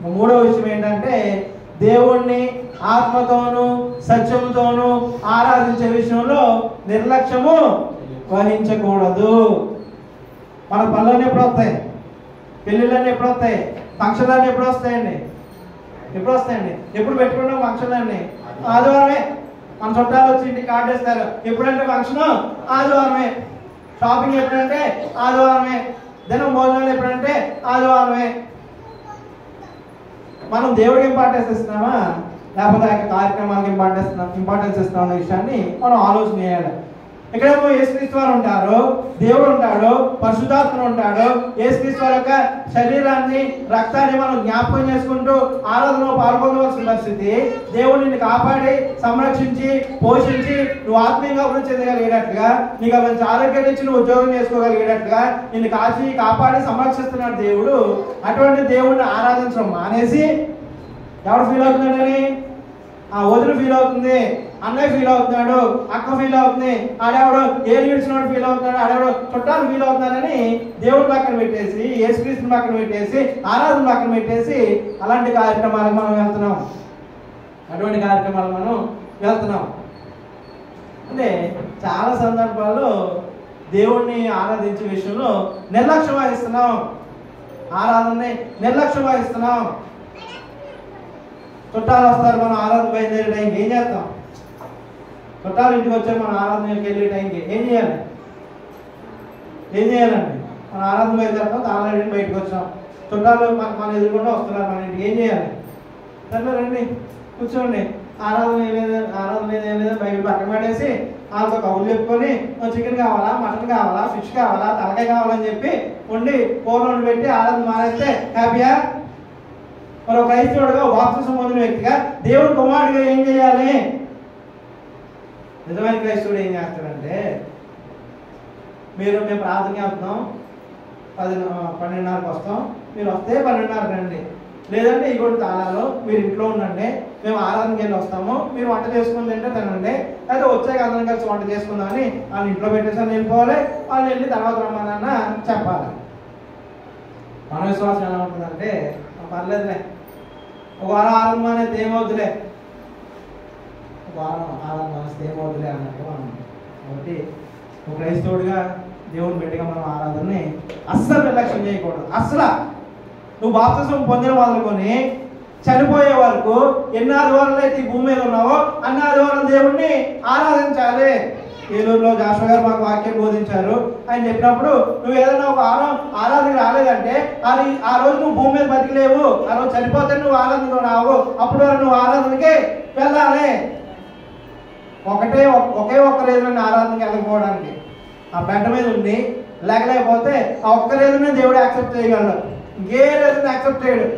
మూడో విషయం ఏంటంటే, దేవుణ్ణి ఆత్మతోనూ సత్యముతోనూ ఆరాధించే విషయంలో నిర్లక్ష్యము వహించకూడదు. మన పనులన్నీ ఎప్పుడు వస్తాయి? పెళ్ళిళ్ళన్నీ ఎప్పుడు వస్తాయి? ఫంక్షన్లన్నీ ఎప్పుడు వస్తాయండి? ఎప్పుడు పెట్టుకున్నాం ఫంక్షన్లన్నీ? ఆదివారమే. మన చుట్టాలు వచ్చి ఇంటికి కార్డు ఇస్తారు. ఎప్పుడంటే ఫంక్షన్ ఆదివారమే. షాపింగ్ ఎప్పుడంటే ఆదివారమే. దినం భోజనాలు ఎప్పుడంటే ఆదివారమే. మనం దేవుడికి ఇంపార్టెన్స్ ఇస్తున్నామా, లేకపోతే ఆ కార్యక్రమాలకు ఇంపార్టెన్స్ ఇస్తున్నాం అనే విషయాన్ని మనం ఆలోచన చేయాలి. ఎక్కడేమో యేసుక్రీస్తు వారు ఉంటారు, దేవుడు ఉంటాడు, పరిశుద్ధాత్మ ఉంటాడు. యేసుక్రీస్తు వారి యొక్క శరీరాన్ని, రక్తాన్ని మనం జ్ఞాపకం చేసుకుంటూ ఆరాధనలో పాల్గొనవలసిన పరిస్థితి. దేవుడు నిన్ను కాపాడి, సంరక్షించి, పోషించి నువ్వు ఆత్మీయంగా అభివృద్ధి చెందగలిగేటట్లుగా, నీకు మంచి ఆరోగ్యం ఇచ్చి నువ్వు ఉద్యోగం చేసుకోగలిగేటట్లుగా నిన్ను కాపాడి సంరక్షిస్తున్నాడు దేవుడు. అటువంటి దేవుడిని ఆరాధించడం మానేసి ఎవడు ఫీల్ అవుతున్నాడని? ఆ వదిలి ఫీల్ అవుతుంది, అన్నయ్య ఫీల్ అవుతున్నాడు, అక్క ఫీల్ అవుతుంది, ఆడెవడో ఏలు విడిచినోడు ఫీల్ అవుతున్నాడు, ఆడెవడో చుట్టాలు ఫీల్ అవుతున్నారని దేవుడి పక్కన పెట్టేసి, యేసుక్రీస్తుని పక్కన పెట్టేసి, ఆరాధన పక్కన పెట్టేసి అలాంటి కార్యక్రమాలకు మనం వెళ్తున్నాం. అంటే చాలా సందర్భాల్లో దేవుణ్ణి ఆరాధించే విషయంలో నిర్లక్ష్యం వహిస్తున్నాం. ఆరాధనని నిర్లక్ష్యం వహిస్తున్నాం. చుట్టాలు వస్తారు, మనం ఆరాధన బయలుదేరే టైంకి ఏం చేస్తాం? చుట్టాలు ఇంటికి వచ్చారు, మనం ఆరాధనకి వెళ్ళే టైంకి ఏం చేయాలండి? మన ఆరాధన బయలుదేరతాం, తాళాడి బయటకు వచ్చాం, చుట్టాలు మన ఎదురుకుండా వస్తున్నారు మన ఇంటికి, ఏం చేయాలి? సరే రండి కూర్చోండి, ఆరాధన ఏం లేదు బయట పక్కన పడేసి వాళ్ళతో కబుర్లు చెప్పుకొని చికెన్ కావాలా, మటన్ కావాలా, ఫిష్ కావాలా, తలకాయ కావాలని చెప్పి వండి కూరలు పెట్టి ఆరాధన మానేస్తే హ్యాపీయా? మరి ఒక క్రైస్తవుడుగా, బాప్తిసం పొందిన వ్యక్తిగా, దేవుడు కుమారుడిగా ఏం చేయాలి? నిజమైన క్రైస్తవుడు ఏం చేస్తాడంటే, మేము ప్రార్థన చేస్తున్నాం, 12:30కి వస్తాం, మీరు వస్తే 12:30 రండి, లేదంటే ఈ కూడా తాళాలు, మీరు ఇంట్లో ఉండండి, మేము ఆరాధనకి వెళ్ళి వస్తాము, మీరు వంట చేసుకుని తింటే తినండి, అయితే వచ్చాక అందరం కలిసి వంట చేసుకుందామని వాళ్ళు ఇంట్లో పెట్టేసారి వెళ్ళిపోవాలి, వాళ్ళు వెళ్ళి తర్వాత రమ్మన్నా చెప్పాలి. మన విశ్వాసం ఎలా ఉంటుందంటే, పర్లేదులే, ఒక వారం ఆరాధన అనేది ఏమవుతులే, ఒక వారం ఆరాధన మనసు ఏమవుతులే అన్నట్టు మనం. కాబట్టి ఒక క్రైస్తవుడిగా, దేవుని బిడ్డగా మనం ఆరాధనని అస్సలు నిర్లక్ష్యం చేయకూడదు. అస్సలు నువ్వు బాప్తిసం పొందిన మొదలుకొని చనిపోయే వరకు ఎన్ని ఆదివారాలు అయితే ఈ భూమి మీద ఉన్నావో అన్ని ఆదివారం దేవుణ్ణి ఆరాధించాలి. ఏలూరులో జాషువా గారు మాకు వాక్యం బోధించారు. ఆయన చెప్పినప్పుడు నువ్వు ఏదైనా ఒక ఆరాధన రాలేదంటే అది ఆ రోజు నువ్వు భూమి మీద బతికలేవు, ఆ రోజు చనిపోతే నువ్వు ఆరాధనలో రావు, అప్పుడు వరకు నువ్వు ఆరాధనకి వెళ్ళాలి. ఒకే ఒక్క రోజున ఆరాధనకి వెళ్ళకపోవడానికి ఆ బెడ్ మీద ఉండి లేకపోతే ఆ ఒక్క రోజునే దేవుడు యాక్సెప్ట్ చేయగలడు, ఇంకే రోజున యాక్సెప్ట్ చేయడు.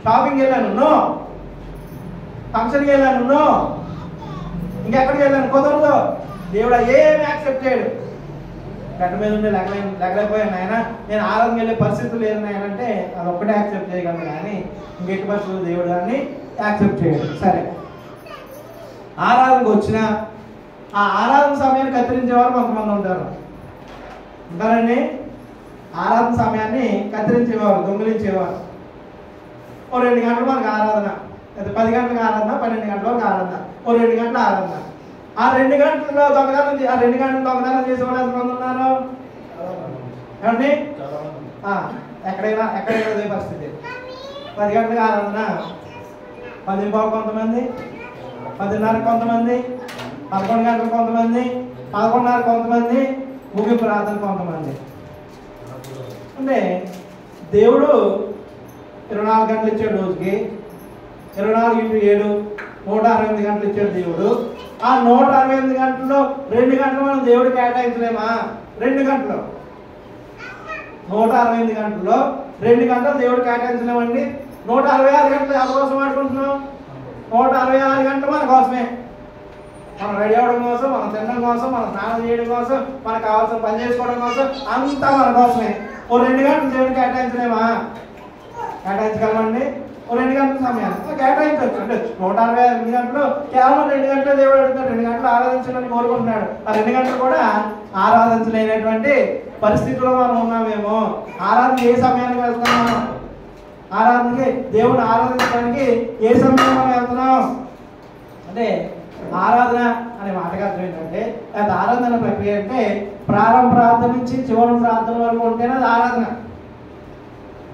షాపింగ్కి వెళ్ళాను నో, ఫంక్షన్కి వెళ్ళాను నో, ఇంకెక్కడికి వెళ్ళాను కుదరదు, దేవుడు ఏమి యాక్సెప్ట్ చేయడు. గడ్డ మీద ఉండి లేకపోయాను ఆయన, నేను ఆరాధనకి వెళ్ళే పరిస్థితులు లేదు ఆయన అంటే అది ఒక్కటే యాక్సెప్ట్ చేయగలను, కానీ ఇంకెట్టి పరిస్థితులు దేవుడు దాన్ని యాక్సెప్ట్ చేయడు. సరే, ఆరాధనకు వచ్చిన ఆ ఆరాధన సమయాన్ని కత్తిరించేవారు కొంతమంది ఉంటారు. ఉంటారండి, ఆరాధన సమయాన్ని కత్తిరించేవారు, దొంగిలించేవారు. ఓ 2 గంటలు మనకు ఆరాధన, 10 గంటలకు ఆరాధన, 12 గంటల వరకు ఆరాధన, ఓ 2 గంటల ఆరాధన. ఆ 2 గంటల్లో దొంగతనం, ఆ 2 గంటలు దొంగతనం చేసేవాళ్ళు ఎంతమంది ఉన్నారు? ఏమండి, ఎక్కడైనా అదే పరిస్థితి. 10 గంటలకు ఆరాధన, 10:15 కొంతమంది, 10:30 కొంతమంది, 11 గంటలు కొంతమంది, 11:30 కొంతమంది, ముగింపు ప్రార్థన కొంతమంది. అంటే దేవుడు 24 గంటలు ఇచ్చాడు రోజుకి, 24x7 168 గంటలు ఇచ్చాడు దేవుడు. ఆ 168 గంటల్లో 2 గంటలు మనం దేవుడు కేటాయించలేమా? 2 గంటలు, 168 గంటల్లో 2 గంటలు దేవుడు కేటాయించలేమండి. 166 గంటలు ఎవరి కోసం వాడుకుంటున్నాం? 166 గంటలు మన కోసమే, మనం రెడీ అవ్వడం కోసం, మనం తినడం కోసం, మనం స్నానం చేయడం కోసం, మనకు కావాల్సిన పని చేసుకోవడం కోసం, అంతా మన కోసమే. ఓ 2 గంటలు దేవుడు కేటాయించలేమా? కేటాయించగలమండి. ఓ 2 గంటల సమయాన్ని కేటాయించవచ్చు. అంటే 168 గంటలు కేవలం 2 గంటలు దేవుడు అడుగుతాడు, 2 గంటలు ఆరాధించాలని కోరుకుంటున్నాడు. ఆ 2 గంటలు కూడా ఆరాధించలేనటువంటి పరిస్థితిలో మనం ఉన్నామేమో. ఆరాధన ఏ సమయానికి వెళ్తున్నాం? ఆరాధనకి, దేవుని ఆరాధించడానికి ఏ సమయంలో మనం వెళ్తున్నాం అంటే, ఆరాధన అనే మాటగా అర్థం ఏంటంటే, అది ఆరాధన ప్రక్రియ అంటే ప్రారంభ ప్రార్థన నుంచి చివరి ప్రార్థన వరకు ఉంటేనే అది ఆరాధన.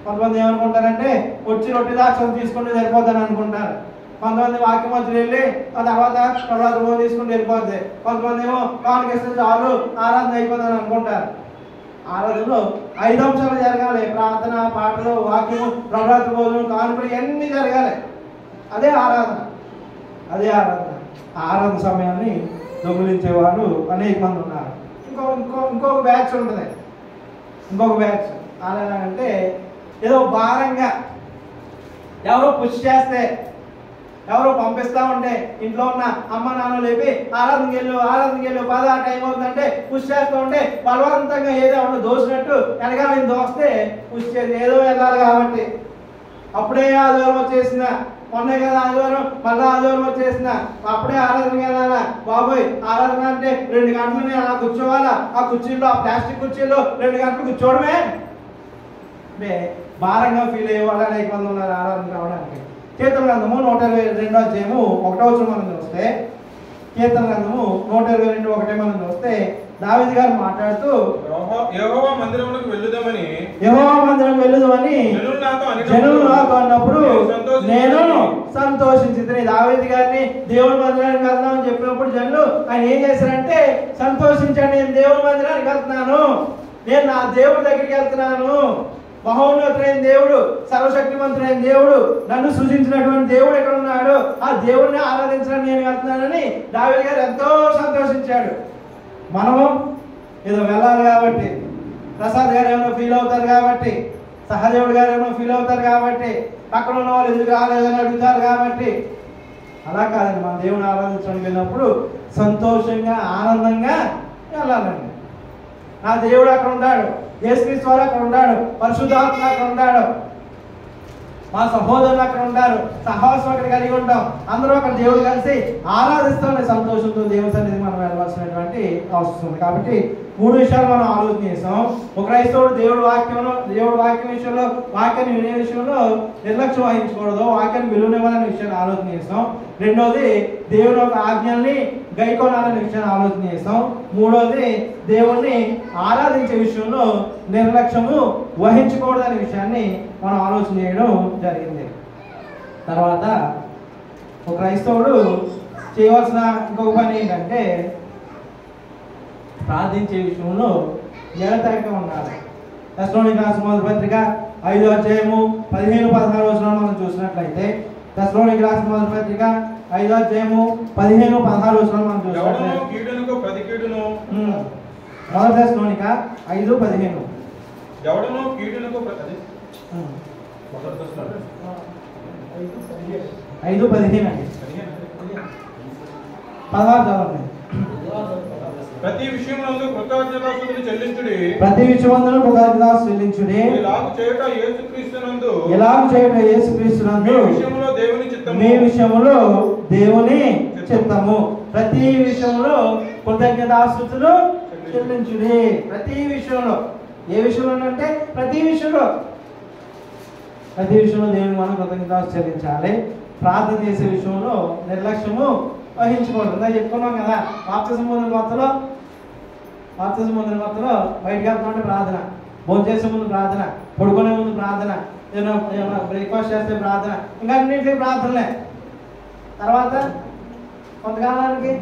కొంతమంది ఏమనుకుంటారంటే వచ్చి రొట్టె దాక్షలు తీసుకుంటే సరిపోద్దని అనుకుంటారు. కొంతమంది వాక్యం వచ్చి వెళ్ళి ఆ తర్వాత రోజు తీసుకుంటే వెళ్ళిపోద్ది. కొంతమంది ఏమో కానుకేస్తే చాలు ఆరాధన అయిపోతుందని అనుకుంటారు. ఆరాధనలో 5 అంశాలు జరగాలి: ప్రార్థన, పాటలు, వాక్యము, ప్రభాత భోజనం, కానుకలు, ఇవన్నీ జరగాలి. అదే ఆరాధన. ఆరాధన సమయాన్ని దొంగిలించే వాళ్ళు అనేక మంది ఉన్నారు. ఇంకొక బ్యాచ్ ఉంటుంది. ఇంకొక బ్యాచ్ అంటే ఏదో భారంగా ఎవరో పుష్ చేస్తే, ఎవరో పంపిస్తా ఉంటే ఇంట్లో ఉన్న అమ్మ నాన్న లేపి ఆరాధనకి వెళ్ళు పద టైం అవుతుందంటే పుష్ చేస్తూ ఉంటే బలవంతంగా ఏదో ఉన్న దోసినట్టు వెనకాల నేను దోస్తే పుష్ చేసి ఏదో వెళ్ళాలి కాబట్టి, అప్పుడే ఆదివారం వచ్చేసిన, మొన్నే కదా ఆదివారం, మళ్ళీ ఆదివారం వచ్చేసిన, అప్పుడే ఆరాధనకి వెళ్ళాలా బాబోయ్. ఆరాధన అంటే 2 గంటలు నేను అలా కూర్చోవాలా, ఆ కుర్చీల్లో, ఆ ప్లాస్టిక్ కుర్చీల్లో 2 గంటలు కూర్చోవడమే అంటే భారంగా ఫీల్ అయ్యేవాళ్ళు అనేక మంది ఉన్నారు ఆరాధనకు రావడానికి. కీర్తన గ్రంథము 122 అధ్యాయము 1వ వచనం మనం చూస్తే, కీర్తన గ్రంథము 122:1 మనం చూస్తే దావీదు గారు మాట్లాడుతూ, యెహోవా మందిరమునకు వెళ్ళుదామని జనులు నాకు అన్నప్పుడు నేను సంతోషించింది. దావీదు గారిని దేవుని మందిరానికి వెళ్తామని చెప్పినప్పుడు జనులు ఆయన ఏం చేశారంటే సంతోషించండి, నేను దేవుని మందిరానికి వెళ్తున్నాను, నేను నా దేవుడి దగ్గరికి వెళ్తున్నాను, మహోన్నతుడైన దేవుడు, సర్వశక్తిమంతుడైన దేవుడు, నన్ను సృజించినటువంటి దేవుడు ఎక్కడ ఉన్నాడు, ఆ దేవుడిని ఆరాధించడానికి నేను వెళ్తున్నానని దావీదు గారు ఎంతో సంతోషించాడు. మనము ఏదో వెళ్ళాలి కాబట్టి, ప్రసాద్ గారు ఏమైనా ఫీల్ అవుతారు కాబట్టి, సహదేవుడు గారు ఏమైనా ఫీల్ అవుతారు కాబట్టి, అక్కడ ఉన్న వాళ్ళు ఎందుకు రాలేదని అడుగుతారు కాబట్టి, అలా కాదండి. మన దేవుని ఆరాధించడానికి వెళ్ళినప్పుడు సంతోషంగా ఆనందంగా వెళ్ళాలండి. నా దేవుడు అక్కడ ఉన్నాడు, యేసుక్రీస్తు వారు అక్కడ ఉన్నాడు, పరిశుద్ధాత్మ అక్కడ ఉన్నాడు, మా సహోదరులు అక్కడ ఉంటారు, సహవాసం అక్కడ కలిగి ఉంటాం, అందరూ అక్కడ దేవుడు కలిసి ఆరాధిస్తామనే సంతోషంతో దేవుని సన్నిధికి మనం వెళ్ళవలసినటువంటి అవసరం ఉంది. కాబట్టి 3 విషయాలు మనం ఆలోచన చేసాం. ఒక క్రైస్తవుడు దేవుడి వాక్యం విషయంలో, వాక్యాన్ని వినే విషయంలో నిర్లక్ష్యం వహించకూడదు, వాక్యాన్ని విలువనివ్వాలనే విషయాన్ని ఆలోచన చేస్తాం. రెండోది దేవుని యొక్క ఆజ్ఞల్ని గైకొనాలనే విషయాన్ని ఆలోచన చేస్తాం. మూడోది దేవుణ్ణి ఆరాధించే విషయంలో నిర్లక్ష్యము వహించకూడదనే విషయాన్ని మనం ఆలోచన చేయడం జరిగింది. తర్వాత ఒక క్రైస్తవుడు చేయవలసిన ఇంకొక పని ఏంటంటే ప్రార్థించే విషయంలో నిరతకంగా ఉండాలి. తెస్సలోనికీయులకు రాసిన మొదటి పత్రిక 5వ అధ్యాయము 15-16 వచనాలు మనం చూసినట్లయితే, తెస్సలోనికీయులకు రాసిన మొదటి పత్రిక 5వ అధ్యాయము 15-16 వచనాలు మనం చూసినట్లయితే, మొదటి తెస్సలోనిక 5:15 ఎవడనో కీడునకు 5:15 అండి. 16 చదవండి. ప్రతి విషయమునందు కృతజ్ఞతాస్తుతులు చెల్లించుడి. ప్రతి విషయమందును కృతజ్ఞతాస్తుతులు చెల్లించుడి. ఇలాగు చేయుట యేసుక్రీస్తునందు. ఇలాగు చేయుట యేసుక్రీస్తునందు. మీ విషయములో దేవుని చిత్తము. మీ విషయములో దేవుని చిత్తము. ప్రతి విషయంలో కృతజ్ఞతాస్తుతులు చెల్లించుడి. ప్రతి విషయంలో. ఏ విషయంలో అంటే ప్రతి విషయంలో దేవుని మనం కృతజ్ఞతాస్తుతులు చెల్లించాలి. ప్రార్థన చేసే విషయంలో నిర్లక్ష్యము వహించకూడదు. ఇందా చెప్పుకున్నాం కదా, బాప్తిజం పొందిన కొత్తలో బయటకు వెళ్తున్నట్టు ప్రార్థన, భోజనం చేసే ముందు ప్రార్థన, పడుకునే ముందు ప్రార్థన, ఏమైనా బ్రేక్ఫాస్ట్ చేస్తే ప్రార్థన, ఇంకా అన్నింటికి ప్రార్థనలే. తర్వాత కొంతకాలానికి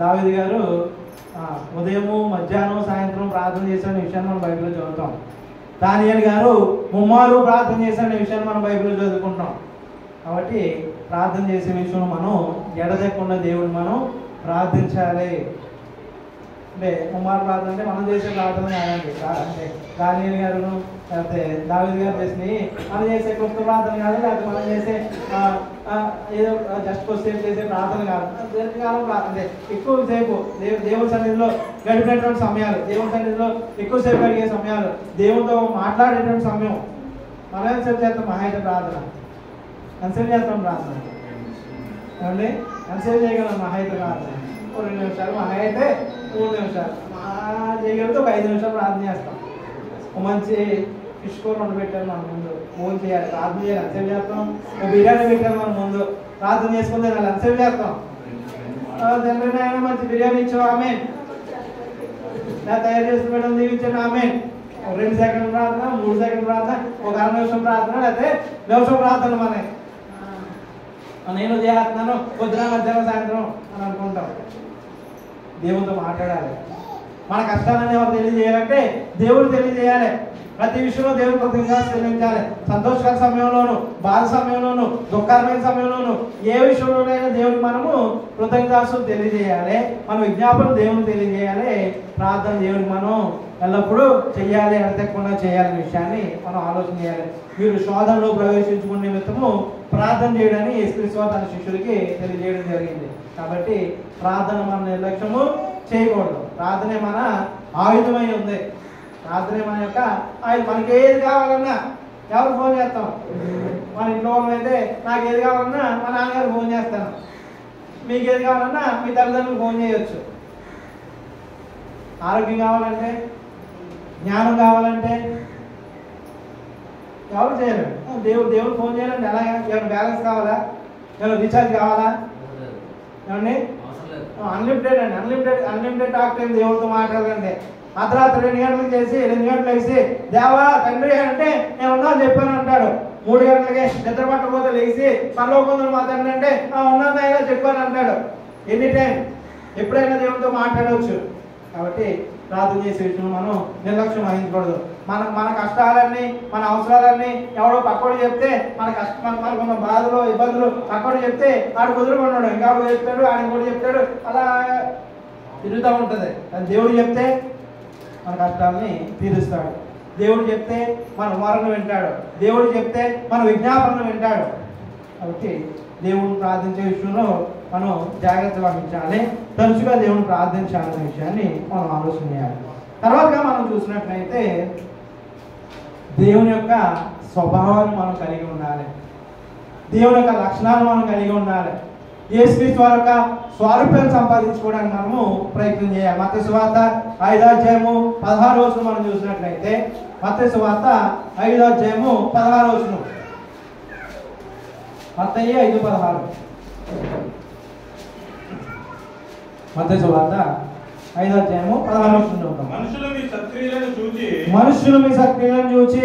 దావీదు గారు ఉదయము, మధ్యాహ్నం, సాయంత్రం ప్రార్థన చేసే విషయాన్ని మనం బైబిల్లో చదువుతాం. దానియేలు గారు 3 మార్లు ప్రార్థన చేసే విషయాన్ని మనం బైబిల్లో చదువుకుంటాం. కాబట్టి ప్రార్థన చేసే విషయంలో మనం ఎడదెక్కకుండా దేవుడిని మనం ప్రార్థించాలి. అంటే 3 మార్లు ప్రార్థన అంటే మనం చేసే ప్రార్థన కాదండి. అంటే దానియేలు గారును లేకపోతే దావీదు గారు చేసినవి మనం చేసే కొత్త ప్రార్థన కాదు, లేకపోతే మనం చేసే ఏదో జస్ట్ కొద్దిసేపు చేసే ప్రార్థన కాదు. దీర్ఘకాలం ప్రార్థన, ఎక్కువసేపు దేవుని సన్నిధిలో గడిపినటువంటి సమయాలు, దేవుని సన్నిధిలో ఎక్కువసేపు గడిగే సమయాలు, దేవునితో మాట్లాడేటువంటి సమయం. మనం ఎంతసేపు చేస్తాం? మహైతే ప్రార్థన ఎంతసేపు చేస్తాం? ప్రార్థన ఏమండి ఎంతసేపు చేయగలం? మహైతే ప్రార్థన 2 నిమిషాలు, మహైతే 3 నిమిషాలు, చేయగలిగితే ఒక 5 నిమిషాలు ప్రార్థన చేస్తాం. ఒక మంచి ఫిష్ కూర వండి పెట్టారు మన ముందు, ఫోన్ చేయాలి, ప్రార్థన చేయాలి, ఎంతసేపు చేస్తాం? ఒక బిర్యానీ పెట్టారు మన ముందు, ప్రార్థన చేసుకుంటే ఎంతసేపు చేస్తాం? తండ్రి నాయన మంచి బిర్యానీ ఇచ్చావు, ఆమె తయారు చేసి పెట్టడం దీవించాను, ఆమె 2 సెకండ్ల ప్రార్థన, 3 సెకండ్ల ప్రార్థన, ఒక 1/2 నిమిషం ప్రార్థన, లేకపోతే నిమిషం ప్రార్థన. నేను చేస్తున్నాను పొద్దున, మధ్యాహ్నం, సాయంత్రం అని అనుకుంటాం. దేవుడితో మాట్లాడాలి. మన కష్టాలని ఎవరు తెలియజేయాలంటే దేవుడు తెలియజేయాలి. ప్రతి విషయంలో దేవుడు కృతజ్ఞత చెల్లించాలి. సంతోషకర సమయంలోను, బాధ సమయంలోను, దుఃఖకరమైన సమయంలోను, ఏ విషయంలోనైనా దేవుడికి మనము కృతజ్ఞతాస్తుతులు తెలియజేయాలి. మన విజ్ఞాపన దేవుడికి తెలియజేయాలి. ప్రార్థన దేవుడికి మనం ఎల్లప్పుడూ చెయ్యాలి, ఎడతెక్కకుండా చేయాలనే విషయాన్ని మనం ఆలోచన చేయాలి. మీరు శోధనలో ప్రవేశించుకునే నిమిత్తము ప్రార్థన చేయడానికి యేసుక్రీస్తు తన శిష్యులకి తెలియజేయడం జరిగింది. కాబట్టి ప్రార్థన మన నిర్లక్ష్యము చేయకూడదు. ప్రార్థనే మన ఆయుధమై ఉంది. ప్రార్థనే మన యొక్క ఆయుధం. మనకి ఏది కావాలన్నా ఎవరు ఫోన్ చేస్తాం? మన ఇంట్లో వాళ్ళైతే నాకు ఏది కావాలన్నా మా నాన్నగారు ఫోన్ చేస్తాను, మీకు ఏది కావాలన్నా మీ తల్లిదండ్రులు ఫోన్ చేయొచ్చు. ఆరోగ్యం కావాలంటే, జ్ఞానం కావాలంటే ఎవరు చేయలేరు. దేవుడు ఫోన్ చేయాలంటే ఎలాగా? ఏమైనా బ్యాలెన్స్ కావాలా? ఏమైనా రీఛార్జ్ కావాలా? ఏమండి అన్లిమిటెడ్ అండి, అన్లిమిటెడ్ టాక్ టైం దేవుడితో మాట్లాడాలంటే అర్ధరాత్రి 2 గంటలకు చేసి 2 గంటలు వేసి దేవా తండ్రి అంటే నేను ఉన్నా చెప్పాను అంటాడు. 3 గంటలకి నిద్ర పట్టకపోతే లేచి పరలోకంలో మాట్లాడండి అంటే ఉన్నాను చెప్పాను అంటాడు. ఎనీ టైం ఎప్పుడైనా దేవుడితో మాట్లాడవచ్చు. కాబట్టి ప్రార్థన చేసే విషయంలో మనం నిర్లక్ష్యం వహించకూడదు. మన కష్టాలన్నీ, మన అవసరాలన్నీ ఎవడో పక్కడు చెప్తే, మనకున్న బాధలు ఇబ్బందులు పక్కడు చెప్తే ఆడు కుదురుకున్నాడు, ఇంకా చెప్తాడు, ఆయన కూడా చెప్తాడు, అలా తిరుగుతూ ఉంటుంది. అది దేవుడు చెప్తే మన కష్టాలని తీరుస్తాడు. దేవుడు చెప్తే మన మొరను వింటాడు. దేవుడు చెప్తే మన విజ్ఞాపనను వింటాడు. కాబట్టి దేవుని ప్రార్థించే విషయంలో మనం జాగ్రత్త వహించాలి. తరచుగా దేవుని ప్రార్థించాలనే విషయాన్ని మనం ఆలోచన చేయాలి. తర్వాతగా మనం చూసినట్లయితే దేవుని యొక్క స్వభావాన్ని మనం కలిగి ఉండాలి. దేవుని యొక్క లక్షణాలు మనం కలిగి ఉండాలి. యేసుక్రీస్తు వారి యొక్క స్వారూప్యాన్ని సంపాదించుకోవడానికి మనము ప్రయత్నం చేయాలి. మత్తయి సువార్త 5:16 మనం చూసినట్లయితే, మత్తయి సువార్త 5:16, మత్తయి 5:16, మత్తయి సువార్త 5:16. మనుషులు మీ సత్క్రియలను చూచి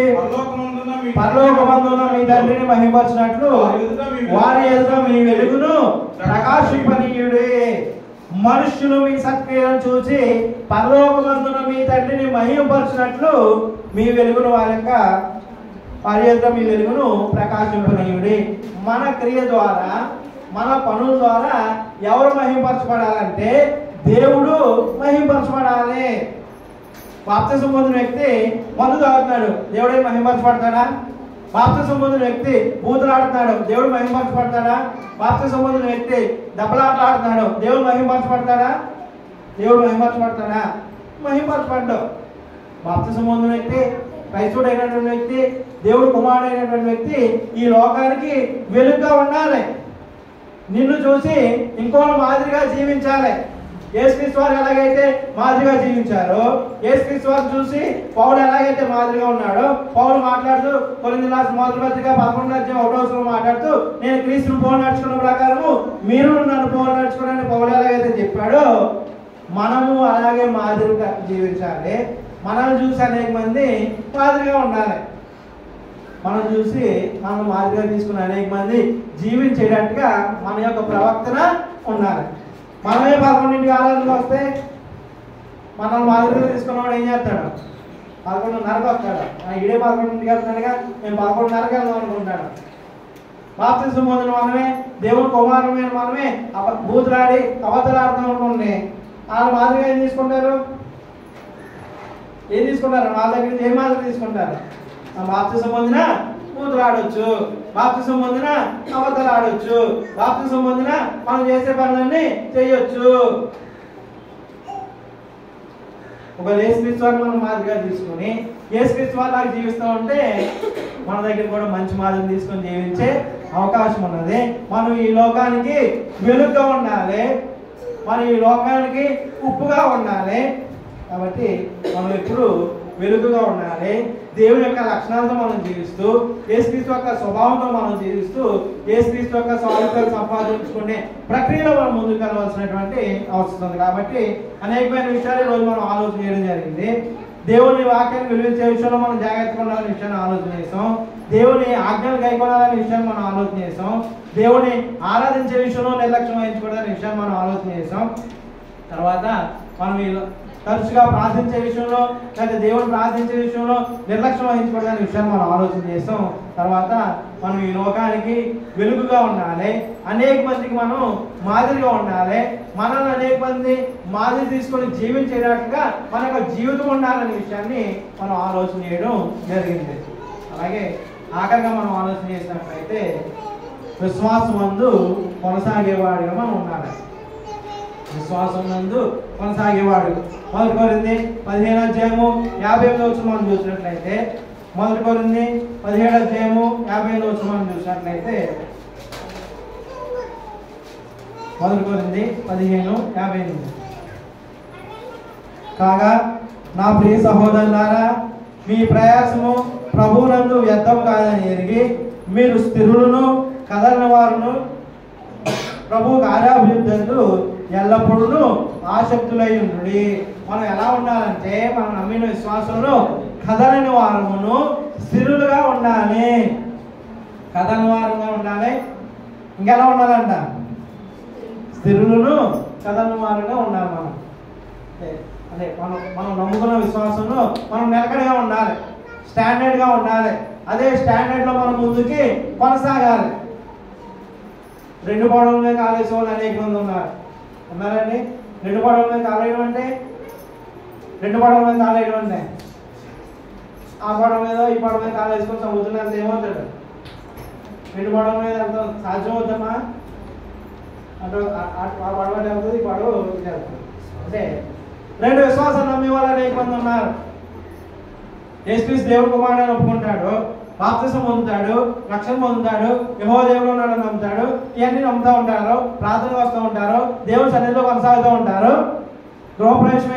పరలోకమందున్న మీ తండ్రిని మహిమపరచినట్లు వారి ఎదుట మీ వెలుగును ప్రకాశింపనీయుడే. మనుషులు మీ సత్క్రియలను చూచి పరలోకమందున్న మీ తండ్రిని మహిమపరచినట్లు మీ వెలుగును వారి ఎదుట మీ వెలుగును ప్రకాశింపనీయుడే. మన క్రియ ద్వారా, మన పనుల ద్వారా ఎవరు మహిమపరచబడాలంటే దేవుడు మహిమపరచబడాలి. బాప్తిసం పొందిన వ్యక్తి మందు తాగుతున్నాడు, దేవుడే మహిమపరచబడతాడా? బాప్తిసం పొందిన వ్యక్తి బూతులాడుతున్నాడు, దేవుడు మహిమపరచబడతాడా? బాప్తిసం పొందిన వ్యక్తి దెబ్బలాటలాడుతున్నాడు, దేవుడు మహిమపరచబడతాడా? దేవుడు మహిమపరచబడతాడా? మహిమపరచబడ్డాడు. బాప్తిసం పొందిన వ్యక్తి, క్రైస్తవుడు అయినటువంటి వ్యక్తి, దేవుడు కుమారుడు అయినటువంటి వ్యక్తి ఈ లోకానికి వెలుగుగా ఉండాలి. నిన్ను చూసి ఇంకోళ్ళు మాదిరిగా జీవించాలి. యేసుక్రీస్తు వారు ఎలాగైతే మాదిరిగా జీవించారో, యేసుక్రీస్తు వారు చూసి పౌలు ఎలాగైతే మాదిరిగా ఉన్నాడో, పౌలు మాట్లాడుతూ కొరింథీయులకు రాసిన మొదటి పత్రిక 11:1 మాట్లాడుతూ, నేను క్రీస్తును పోలు నడుచుకున్న ప్రకారము మీరు నన్ను పోలు నడుచుకోవడానికి పౌలు ఎలాగైతే చెప్పాడో, మనము అలాగే మాదిరిగా జీవించాలి. మనల్ని చూసి అనేక మంది మాదిరిగా ఉండాలి. మనం చూసి మనం మాదిరిగా తీసుకుని అనేక మంది జీవించేటట్టుగా మన యొక్క ప్రవర్తన ఉండాలి. మనమే 11ంటికి ఆరాధనకు వస్తే మనం మాదిరిగా తీసుకున్నవాడు ఏం చేస్తాడు? 11:30కి వస్తాడు. ఇడే 11ంటికి వెళ్తున్నాడుగా, మేము 11:30కి వెళ్దాం అనుకుంటాడు. బాప్తిసం పొందిన మనమే, దేవుని కుమారమైన మనమే బూతులాడి అబద్ధాలాడుతాం అనుకోండి, వాళ్ళు మాదిరిగా ఏం తీసుకుంటారు? వాళ్ళ దగ్గర నుంచి ఏం మాదిరి తీసుకుంటారు? బాప్తిసం పొందిన బూతులాడొచ్చు, బాప్తిసం పొందిన అబద్ధాలు ఆడొచ్చు, బాప్తిసం పొందిన మనం చేసే పనులన్నీ చేయొచ్చు. ఒక యేసుక్రీస్తు వారిని మనం మాదిరిగా తీసుకుని యేసుక్రీస్తు వారు నాకు జీవిస్తూ ఉంటే మన దగ్గర కూడా మంచి మాదిరిని తీసుకొని జీవించే అవకాశం ఉన్నది. మనం ఈ లోకానికి వెలుగుగా ఉండాలి, మనం ఈ లోకానికి ఉప్పుగా ఉండాలి. కాబట్టి మనం ఎప్పుడు వెలుగుగా ఉండాలి. దేవుని యొక్క లక్షణాలతో మనం జీవిస్తూ, యేసుక్రీస్తు యొక్క స్వభావంతో మనం జీవిస్తూ, యేసుక్రీస్తు యొక్క స్వారూప్యాన్ని సంపాదించుకునే ప్రక్రియలో మనం ముందుకు వెళ్ళవలసినటువంటి అవసరం ఉంది. కాబట్టి అనేకమైన విషయాలు ఈరోజు మనం ఆలోచన చేయడం జరిగింది. దేవుని వాక్యాన్ని విలువించే విషయంలో మనం జాగ్రత్తగా ఉండాలనే విషయాన్ని ఆలోచన చేసాం. దేవుని ఆజ్ఞలు కైకొనాలనే విషయాన్ని మనం ఆలోచన చేసాం. దేవుని ఆరాధించే విషయంలో నిర్లక్ష్యం వహించకూడదనే విషయాన్ని మనం ఆలోచన చేసాం. తర్వాత మనం తరచుగా ప్రార్థించే విషయంలో, లేదా దేవుని ప్రార్థించే విషయంలో నిర్లక్ష్యం వహించకూడదనే విషయాన్ని మనం ఆలోచన చేస్తాం. తర్వాత మనం ఈ లోకానికి వెలుగుగా ఉండాలి, అనేక మందికి మనం మాదిరిగా ఉండాలి, మనల్ని అనేక మంది మాదిరి తీసుకొని జీవించేటట్టుగా మన యొక్క జీవితం ఉండాలనే విషయాన్ని మనం ఆలోచన చేయడం జరిగింది. అలాగే ఆఖరిగా మనం ఆలోచన చేసినట్లయితే విశ్వాసం నందు కొనసాగేవాడిగా మనం ఉండాలి. విశ్వాసం నందు కొనసాగేవాడు. 1 కొరింథీ 15:58 మనం చూసినట్లయితే, 1 కొరింథీ 17:58 మనం చూసినట్లయితే, 1 కొరింథీ 15:58 కాగా నా ప్రియ సహోదరులారా, మీ ప్రయాసము ప్రభువునందు వ్యర్థం కాదని ఎరిగి మీరు స్థిరులను కదలని వారును ప్రభు కార్యాభివృద్ధులు ఎల్లప్పుడూ ఆసక్తులై ఉండి. మనం ఎలా ఉండాలంటే, మనం నమ్మిన విశ్వాసంలో కదలని వారమును స్థిరులుగా ఉండాలి. కదలని వారంగా ఉండాలి. ఇంకెలా ఉండాలంట? స్థిరులను కదలని వారంగా ఉండాలి. మనం అంటే మనం నమ్ముకున్న విశ్వాసంలో మనం నిలకడగా ఉండాలి, స్టాండర్డ్గా ఉండాలి. అదే స్టాండర్డ్లో మనం ముందుకి కొనసాగాలి. రెండు పడవల మీద కాలేసే వాళ్ళు అనేక మంది ఉన్నారండి. రెండు పడవల మీద కాలేయడం అంటే ఆ పడవ మీద ఈ పడవ మీద కాలు వేసుకొని సముద్రం ఏమవుతాడు? రెండు పడవల మీద వెళ్తాం సాధ్యం అవుతామా? అటు ఆ పడవ వెళ్తుంది, ఈ పడవ వెళ్తుంది. అంటే రెండు విశ్వాసాలు నమ్మే వాళ్ళు అనేక మంది ఉన్నారు. యేసుక్రీస్తు దేవుడు కుమారుడని ఒప్పుకుంటాడు, బాప్తిసం పొందుతాడు, రక్షణ పొందుతాడు, యెహోవా దేవుడు ఉన్నాడని నమ్ముతాడు. ఇవన్నీ నమ్ముతూ ఉంటారు, ప్రార్థనకు వస్తూ ఉంటారు, దేవుని సన్నిధిలో కొనసాగుతూ ఉంటారు. గృహప్రవేశం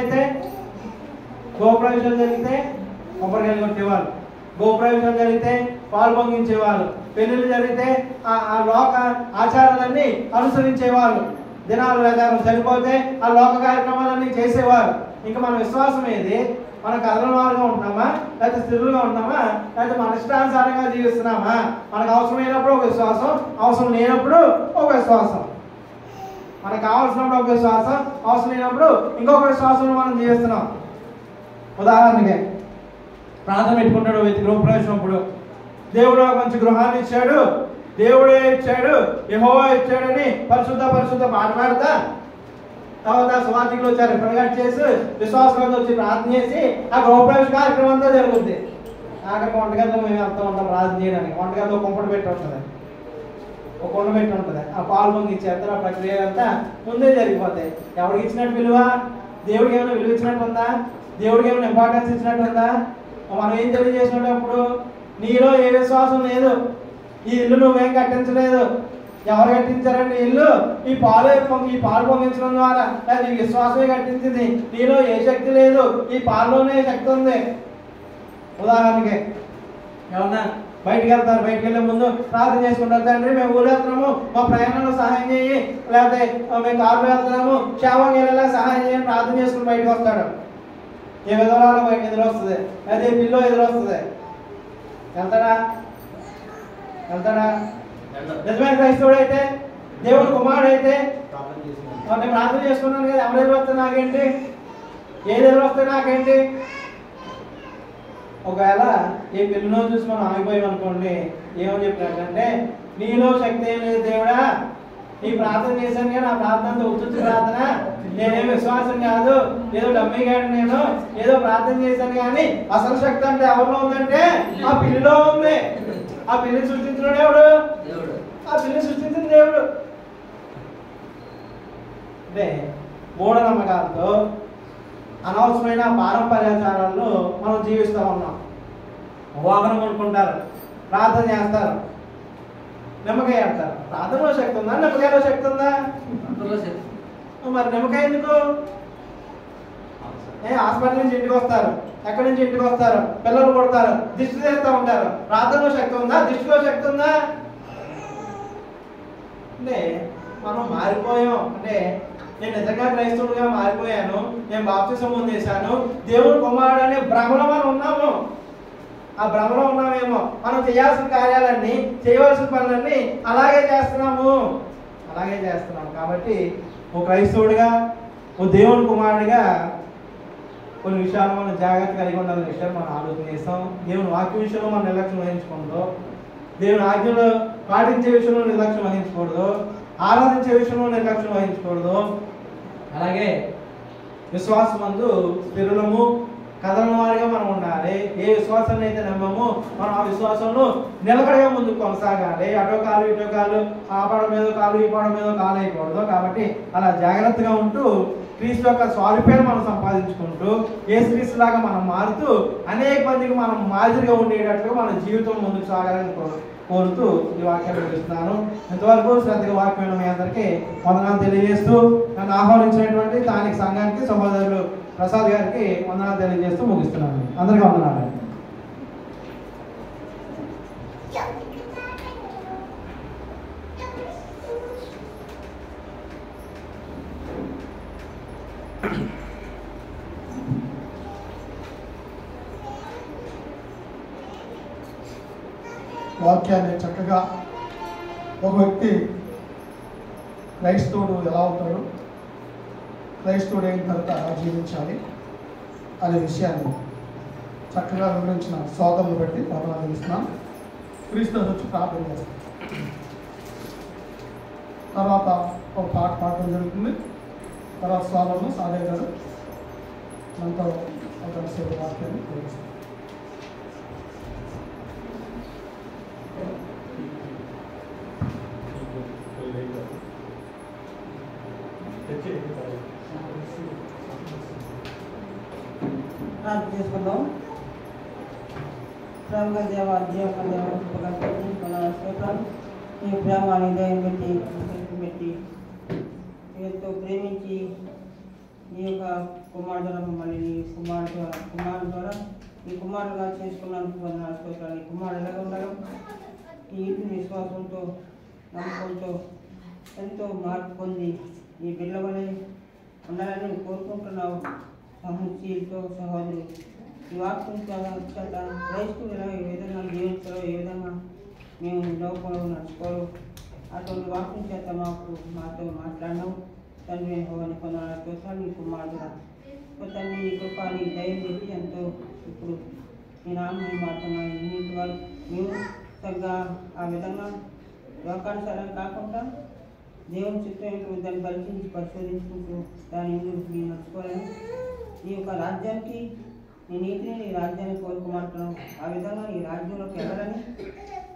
జరిగితే కొబ్బరికాయలు కొట్టేవాళ్ళు, గోప్రవేశం జరిగితే పాలు పొంగించేవాళ్ళు, పెళ్లిళ్ళు జరిగితే ఆ లోక ఆచారాలన్నీ అనుసరించేవాళ్ళు, దినాలు ఆచారం చనిపోతే ఆ లోక కార్యక్రమాలన్నీ చేసేవారు. ఇంకా మన విశ్వాసం ఏది? మన కథలవారుగా ఉంటున్నామా, లేకపోతే స్థిరులుగా ఉంటున్నామా, లేకపోతే మన ఇష్టానుసారంగా జీవిస్తున్నామా? మనకు అవసరమైనప్పుడు ఒక విశ్వాసం, అవసరం లేనప్పుడు ఒక విశ్వాసం. మనకు కావాల్సినప్పుడు ఒక విశ్వాసం, అవసరం లేనప్పుడు ఇంకొక విశ్వాసంలో మనం జీవిస్తున్నాం. ఉదాహరణకి ప్రార్థన పెట్టుకుంటాడు వ్యక్తి గృహప్రవేశినప్పుడు, దేవుడు మంచి గృహాన్ని ఇచ్చాడు, దేవుడే ఇచ్చాడు, యెహోవా ఇచ్చాడని పరిశుద్ధ మాట్లాడతా తర్వాత సువార్థికులు వచ్చారు, ప్రకటన చేసి విశ్వాసంతో వచ్చి ప్రార్థన చేసి ఆ గృహప్రవేశ కార్యక్రమం అంతా జరుగుతుంది. ఆఖరికి వంటగదిలో మేము వెళ్తూ ఉంటాం ప్రార్థన చేయడానికి. వంటగదిలో ఒక కుండ పెట్టి ఉంటుంది, ఆ పాలు పొంగిచ్చేస్తారు. ఆ ప్రక్రియ అంతా ముందే జరిగిపోతాయి. ఎవరికి ఇచ్చినట్టు విలువ? దేవుడికి ఏమైనా విలువ ఇచ్చినట్టు ఉందా? దేవుడికి ఏమైనా ఇంపార్టెన్స్ ఇచ్చినట్టు ఉందా? మనం ఏం తెలియజేసినప్పుడు నీలో ఏ విశ్వాసం లేదు, ఈ ఇల్లు నువ్వేం కట్టించలేదు. ఎవరు కట్టించారండి ఇల్లు? ఈ పాలు పొంగించడం ద్వారా నీ విశ్వాసమే కట్టించింది. నీలో ఏ శక్తి లేదు, ఈ పాలలోనే శక్తి ఉంది. ఉదాహరణకి ఏమన్నా బయటికి వెళ్తారు, బయటికి వెళ్ళే ముందు ప్రార్థన చేసుకుంటారు, తండ్రి మేము ఊరు వెళ్తున్నాము, మా ప్రయాణంలో సహాయం చేయి, లేకపోతే మేము కారులో వెళ్తున్నాము, క్షేమంగా వెళ్ళేలా సహాయం చేయని ప్రార్థన చేసుకుని బయటకు వస్తాడు. ఏ విధవరాలో బయట ఎదురొస్తుంది, అదే పిల్లో ఎదురొస్తుంది, వెళ్తాడా? నిజమైన క్రైస్తవుడు అయితే, దేవుడు కుమారుడు అయితే నేను ప్రార్థన చేసుకున్నాను కదా, ఎవరు ఎదురొస్తే నాకేంటి, ఏది ఎదురొస్తే నాకేంటి? ఒకవేళ ఈ పిల్లలో చూసి మనం ఆగిపోయాం అనుకోండి, ఏమని చెప్పినట్లంటే నీలో శక్తి ఏం లేదు దేవుడా, నీ ప్రార్థన చేశాను కానీ ఆ ప్రార్థన ఉత్తుత్తి ప్రార్థన, నేనేం విశ్వాసం కాదు, ఏదో డమ్మీ గాడు, నేను ఏదో ప్రార్థన చేశాను కానీ అసలు శక్తి అంటే ఎవరిలో ఉందంటే ఆ పిల్లిలో ఉంది. ఆ పిల్లిని సృష్టించిన దేవుడు, ఆ పిల్లిని సృష్టించిన దేవుడు. అంటే మూఢనమ్మకాలతో అనవసరమైన పారంపర్యాచారాలను మనం జీవిస్తూ ఉన్నాం. వాహనం అనుకుంటారు, ప్రార్థన చేస్తారు, నిమ్మకాయ అంటారు. ప్రార్థనలో శక్తి ఉందా? నిమ్మకాయలో శక్తి ఉందా? మరి నిమ్మకాయ ఎందుకు? హాస్పిటల్ నుంచి ఇంటికి వస్తారు, ఎక్కడి నుంచి ఇంటికి వస్తారు, పిల్లలు కొడతారు, దిష్టి చేస్తూ ఉంటారు. ప్రార్థనలో శక్తి ఉందా? దిష్టిలో శక్తి ఉందా? అంటే మనం మారిపోయాం. అంటే నేను నిజంగా క్రైస్తవుడిగా మారిపోయాను, నేను బాప్తిసం పొందేశాను, దేవుడు కుమారుడు అనే భ్రమలో మనం ఉన్నాము. ఆ భ్రమలో ఉన్నామేమో. మనం చేయాల్సిన కార్యాలన్నీ, చేయవలసిన పనులన్నీ అలాగే చేస్తున్నాము. కాబట్టి ఓ క్రైస్తవుడిగా, ఓ దేవుని కుమారుడిగా కొన్ని విషయాలు మనం జాగ్రత్త కలిగి ఉండాలనే విషయాలు మనం ఆలోచన చేస్తాం. దేవుని వాక్య విషయంలో మనం నిర్లక్ష్యం వహించకూడదు, దేవుని ఆజ్ఞలు పాటించే విషయంలో నిర్లక్ష్యం వహించకూడదు, ఆరాధించే విషయంలో నిర్లక్ష్యం వహించకూడదు. అలాగే విశ్వాసమందు స్థిరులము, కథలను వారిగా మనం ఉండాలి. ఏ విశ్వాసాన్ని అయితే నమ్మమో మనం ఆ విశ్వాసంలో నిలకడగా ముందుకు కొనసాగాలి. అటో కాలు ఇటో కాలు, ఆ పడ మీద కాలు ఈ పడ మీద కాలు అయిపోవద్దు. కాబట్టి అలా జాగ్రత్తగా ఉంటూ క్రీస్తు యొక్క స్వారూప్యాన్ని మనం సంపాదించుకుంటూ యేసుక్రీస్తు లాగా మనం మారుతూ అనేక మందికి మనం మాదిరిగా ఉండేటట్లుగా మన జీవితం ముందుకు సాగాలని కోరుతూ ఈ వాక్యాన్ని వివరిస్తున్నాను. ఇంతవరకు శ్రద్ధగా వాక్యం మీ అందరికీ వందనాలు తెలియజేస్తూ నన్ను ఆహ్వానించినటువంటి స్థానిక సంఘానికి సహోదరులు ప్రసాద్ గారికి వందనాలు తెలియజేస్తూ ముగిస్తున్నాను. అందరికీ వందనాలు. వాక్యాన్ని చక్కగా ఒక వ్యక్తి క్రైస్తవుడు ఎలా అవుతాడు, క్రైస్తవుడు అయిన తర్వాత ఎలా జీవించాలి, అనే విషయాన్ని చక్కగా వివరించిన సోదరులు బట్టి వందనాలు ఇస్తున్నాం. క్రీస్తు వచ్చి ప్రార్థన చేస్తాం. తర్వాత ఒక పాట పాడడం జరుగుతుంది. తర్వాత సోదరులు సాదే గారు మనతో ఒక వాక్యాన్ని వివరిస్తారు. ప్రార్థన చేసుకుందాం. ప్రేమగా దేవ ఈ ప్రేమ హృదయం పెట్టి ఎంతో ప్రేమించి ఈ యొక్క కుమారుడు మమ్మల్ని కుమారుడు ద్వారా ఈ కుమారుడుగా చేసుకున్నందుకు వందనాలు స్తోత్రాలు. ఈ కుమారుడు ఎలాగ ఉండడం ఈ విశ్వాసంతో నమ్మకంతో ఎంతో మార్పు పొంది ఈ బిడ్డ వలె ఉండాలని కోరుకుంటున్నావు. సహనశీలతో సహోదరు ఈ వాక్యం చేత క్రైస్తవులు ఎలా ఏ విధంగా జీవించాలో ఏ విధంగా మేము లోకంలో నడుచుకోరు అటువంటి వాక్యం చేత మాతో మాట్లాడినావు. తండ్రి హోని కొందరు నీ కుమారుడుగా తండ్రి నీ కృప నీ దయం పెట్టి ఎంతో ఇప్పుడు నీ నామని మాత్రమే ఇన్నింటి వాళ్ళు మేము తగ్గ ఆ విధంగా లోకానుసారం కాకుండా దేవుని చిత్రం దాన్ని పరిశోధించుకుంటూ దాని ముందు మేము నడుచుకోలేము. నీ యొక్క రాజ్యానికి నీ నీతిని నీ రాజ్యాన్ని కోరుకోమంటున్నావు. ఆ విధంగా ఈ రాజ్యంలోకి వెళ్ళాలని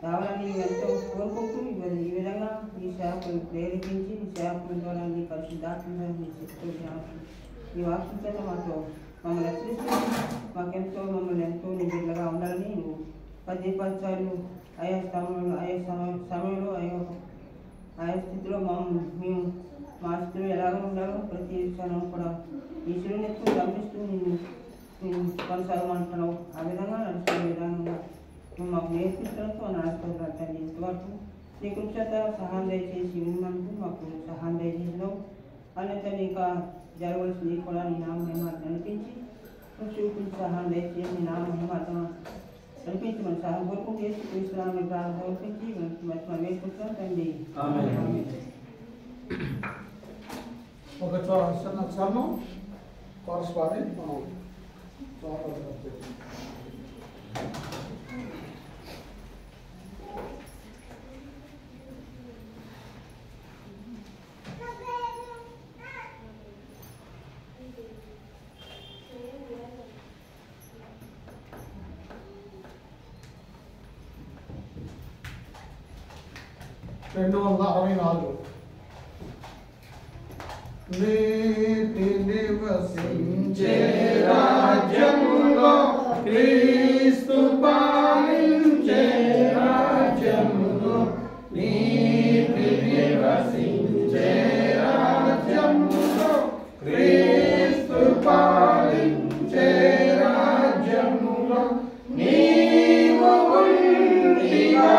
రావాలని ఎంతో కోరుకుంటూ ఈ విధంగా ఈ సేవకులు ప్రేరేపించి ఈ సేవకుల ద్వారా నీ పరిశుద్ధాత్మ నీ శక్తులు ఈ వాక్యం చేత మమ్మల్ని హెచ్చరిస్తూ మమ్మల్ని ఎంతో నీ బిడ్డగా ఉండాలని నువ్వు 10 సార్లు ఆయా సమయంలో ఆయా స్థితిలో మేము మా స్థితిలో ఎలాగ ఉండాలో ప్రతి విషయాన్ని కూడా ఈ శివునిస్తూ గమనిస్తూ నేను కొనసాగమంటున్నావు. ఆ విధంగా నడుచుకునే విధానంగా నువ్వు మాకు నేర్పించడంతో నడుచుకుంటాను. ఇంతవరకు నీ కృషత సహాయం దయచేసి విన్నందుకు మాకు సహాయం దయచేసినావు. అన్నిత నీకు జరగవలసింది కూడా నీ నామ మహిమ నడిపించి చూపించి సహాయం దయచేసి నీ నామ మహిమ నడిపించి మన సహాయం కోరుకుంటూ చేసి తీసుకురామని ప్రాణం కోరుపించి మనం వేసుకుంటాం తండ్రి. ఒక చిన్న చరణం కోరస్వామి మనం రెండు 264 నీతి నివసించే రాజ్యములో క్రీస్తు పాలించే రాజ్యములో నీతి నివసించే రాజ్యములో క్రీస్తు పాలించే రాజ్యములో నీవు ఉండిగా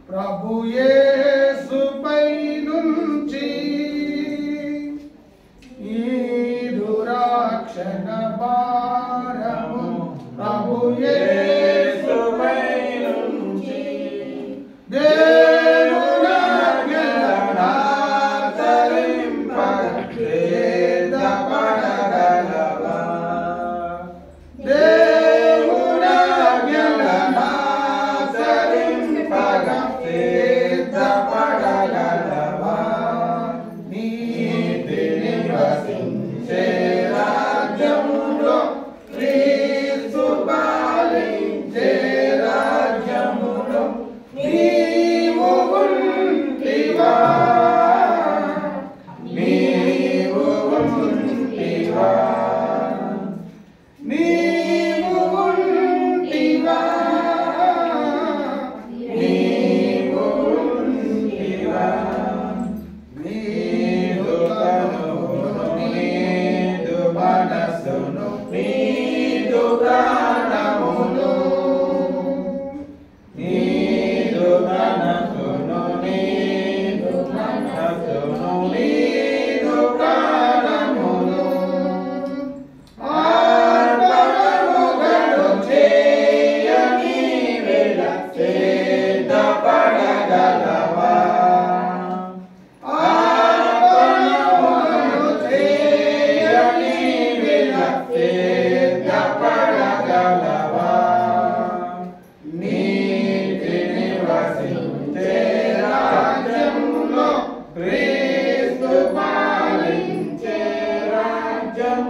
ప్రభు యేసుపై నుంచి ఈ దురాక్షణ భారము ప్రభు యేసుపై నుంచి నీతి నివసించే రాజ్యములో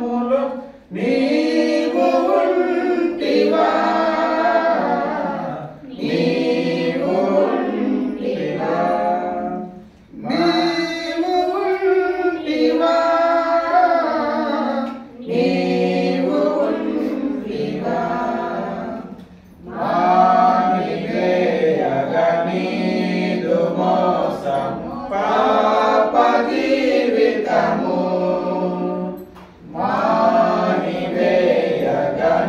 రాజ్యములో నీవు ఉంటివా నీవు ఉంటివా నీవు ఉంటివా నీవు ఉంటివా మానివేయగా నీదు మోసము పాప జీవితము మానివేయగా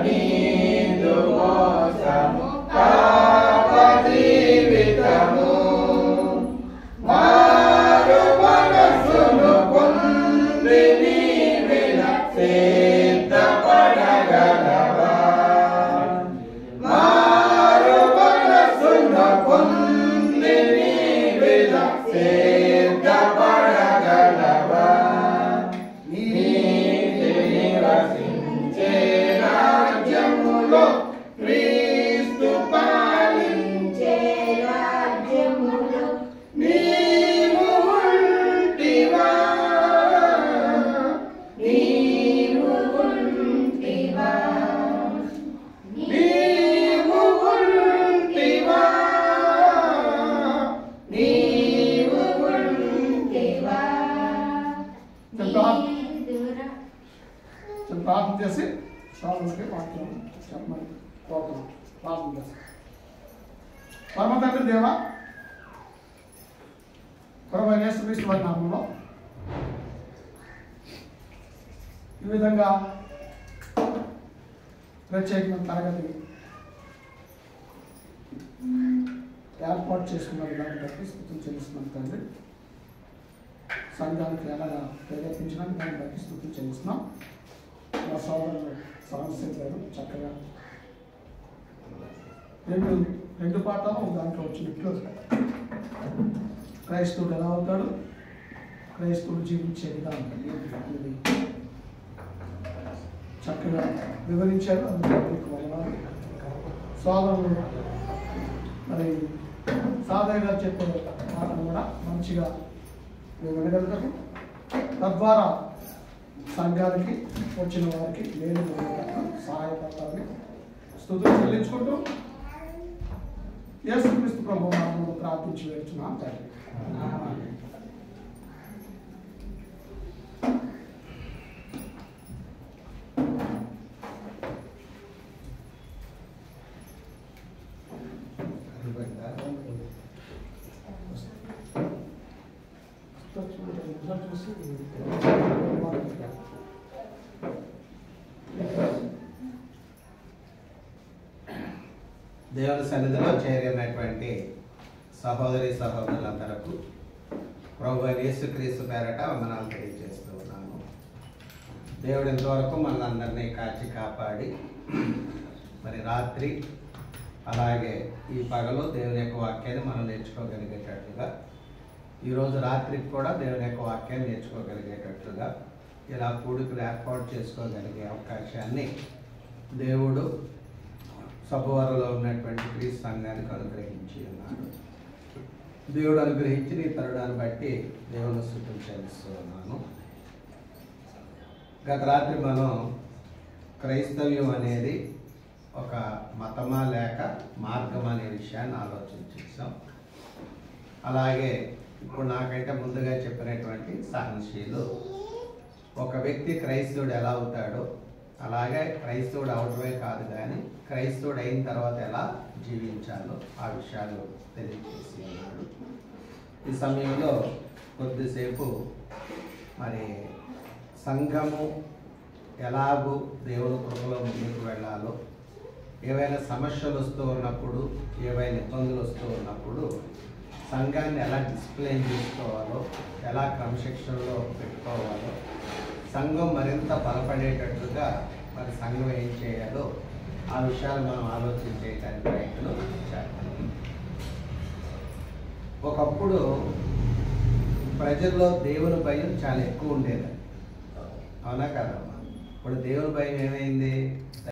నీదు మోసము పాప జీవితము మారు మనసును పొంది నీవిల సిద్ధపడగలవా మారు మనసును పొంది నీవిల సిద్ధపడగలవా నీతి నివసించే రాజ్యములో క్రీస్తు పాలించే రాజ్యములో నీవు ఉంటివా నీవు ఉంటివా నీవు ఉంటివా నీవు ఉంటివా ప్రార్థన చేసి శ్రావణకి వాక్యం చెప్పమని కోరుతున్నాం. ప్రార్థన చేసి పరమ తండ్రి దేవ ప్రభువైన యేసుక్రీస్తు వారి నామములో ఈ విధంగా ప్రత్యేకమైన తరగతి ఏర్పాటు చేసుకున్న విధానం బట్టి స్తుతులు చెల్లిస్తున్నాం తండ్రి. సంఘానికి ఎలాగా ప్రేరేపించడానికి దాన్ని బట్టి స్తుతులు చెల్లిస్తున్నాం. మా సోదరులు సమస్య గారు చక్కగా రెండు పాఠాలు దాంట్లో వచ్చినట్లు క్రైస్తవుడు ఎలా అవుతాడు, క్రైస్తవుడు జీవించే విధానం అనేది చక్కగా వివరించారు. అందుకే మీకు వందనాలు. సోదరులు మరి సాదయ్య గారు చెప్పే మాటను కూడా మంచిగా వినగలుగుతారు. తద్వారా సంఘానికి వచ్చిన వారికి నేను సహాయపడతారని స్తుతులు చెల్లించుకుంటూ యేసుక్రీస్తు ప్రభువు నామములో ప్రార్థించి వేడుచున్నాం తండ్రి. దేవుని సన్నిధిలో చేరినటువంటి సహోదరి సహోదరులందరకు ప్రభువైన యేసుక్రీస్తు పేరట వందనాలు తెలియజేస్తూ ఉన్నాను. దేవుడు ఇంతవరకు మనందరినీ కాచి కాపాడి మరి రాత్రి అలాగే ఈ పగలు దేవుని యొక్క వాక్యాన్ని మనం నేర్చుకోగలిగేటట్లుగా ఈరోజు రాత్రికి కూడా దేవుని యొక్క వాక్యాన్ని నేర్చుకోగలిగేటట్లుగా ఇలా కూడుకులు ఏర్పాటు చేసుకోగలిగే అవకాశాన్ని దేవుడు సభవారలో ఉన్నటువంటి క్రీస్తు సంఘానికి అనుగ్రహించి ఉన్నాడు. దేవుడు అనుగ్రహించిన ఈ తరుణాన్ని బట్టి దేవుని స్తుతులు చెల్లిస్తూ ఉన్నాను. గత రాత్రి మనం క్రైస్తవ్యం అనేది ఒక మతమా లేక మార్గం అనే విషయాన్ని ఆలోచించాం. అలాగే ఇప్పుడు నాకంటే ముందుగా చెప్పినటువంటి సహనశీలు ఒక వ్యక్తి క్రైస్తవుడు ఎలా అవుతాడో అలాగే క్రైస్తవుడు అవడమే కాదు కానీ క్రైస్తవుడు అయిన తర్వాత ఎలా జీవించాలో ఆ విషయాలు తెలియజేసి ఉన్నాడు. ఈ సమయంలో కొద్దిసేపు మరి సంఘము ఎలాగూ దేవుని కృపలో ముందుకు వెళ్ళాలో, ఏవైనా సమస్యలు వస్తూ ఉన్నప్పుడు, ఏవైనా ఇబ్బందులు వస్తూ ఉన్నప్పుడు సంఘాన్ని ఎలా డిసిప్లైన్ చేసుకోవాలో, ఎలా క్రమశిక్షణలో పెట్టుకోవాలో, సంఘం మరింత బలపడేటట్లుగా మరి సంఘం ఏం చేయాలో ఆ విషయాలు మనం ఆలోచించేయడానికి ప్రయత్నం చేద్దాం. ఒకప్పుడు ప్రజల్లో దేవుని భయం చాలా ఎక్కువ ఉండేది, అవునా కదమ్మా? ఇప్పుడు దేవుని భయం ఏమైంది?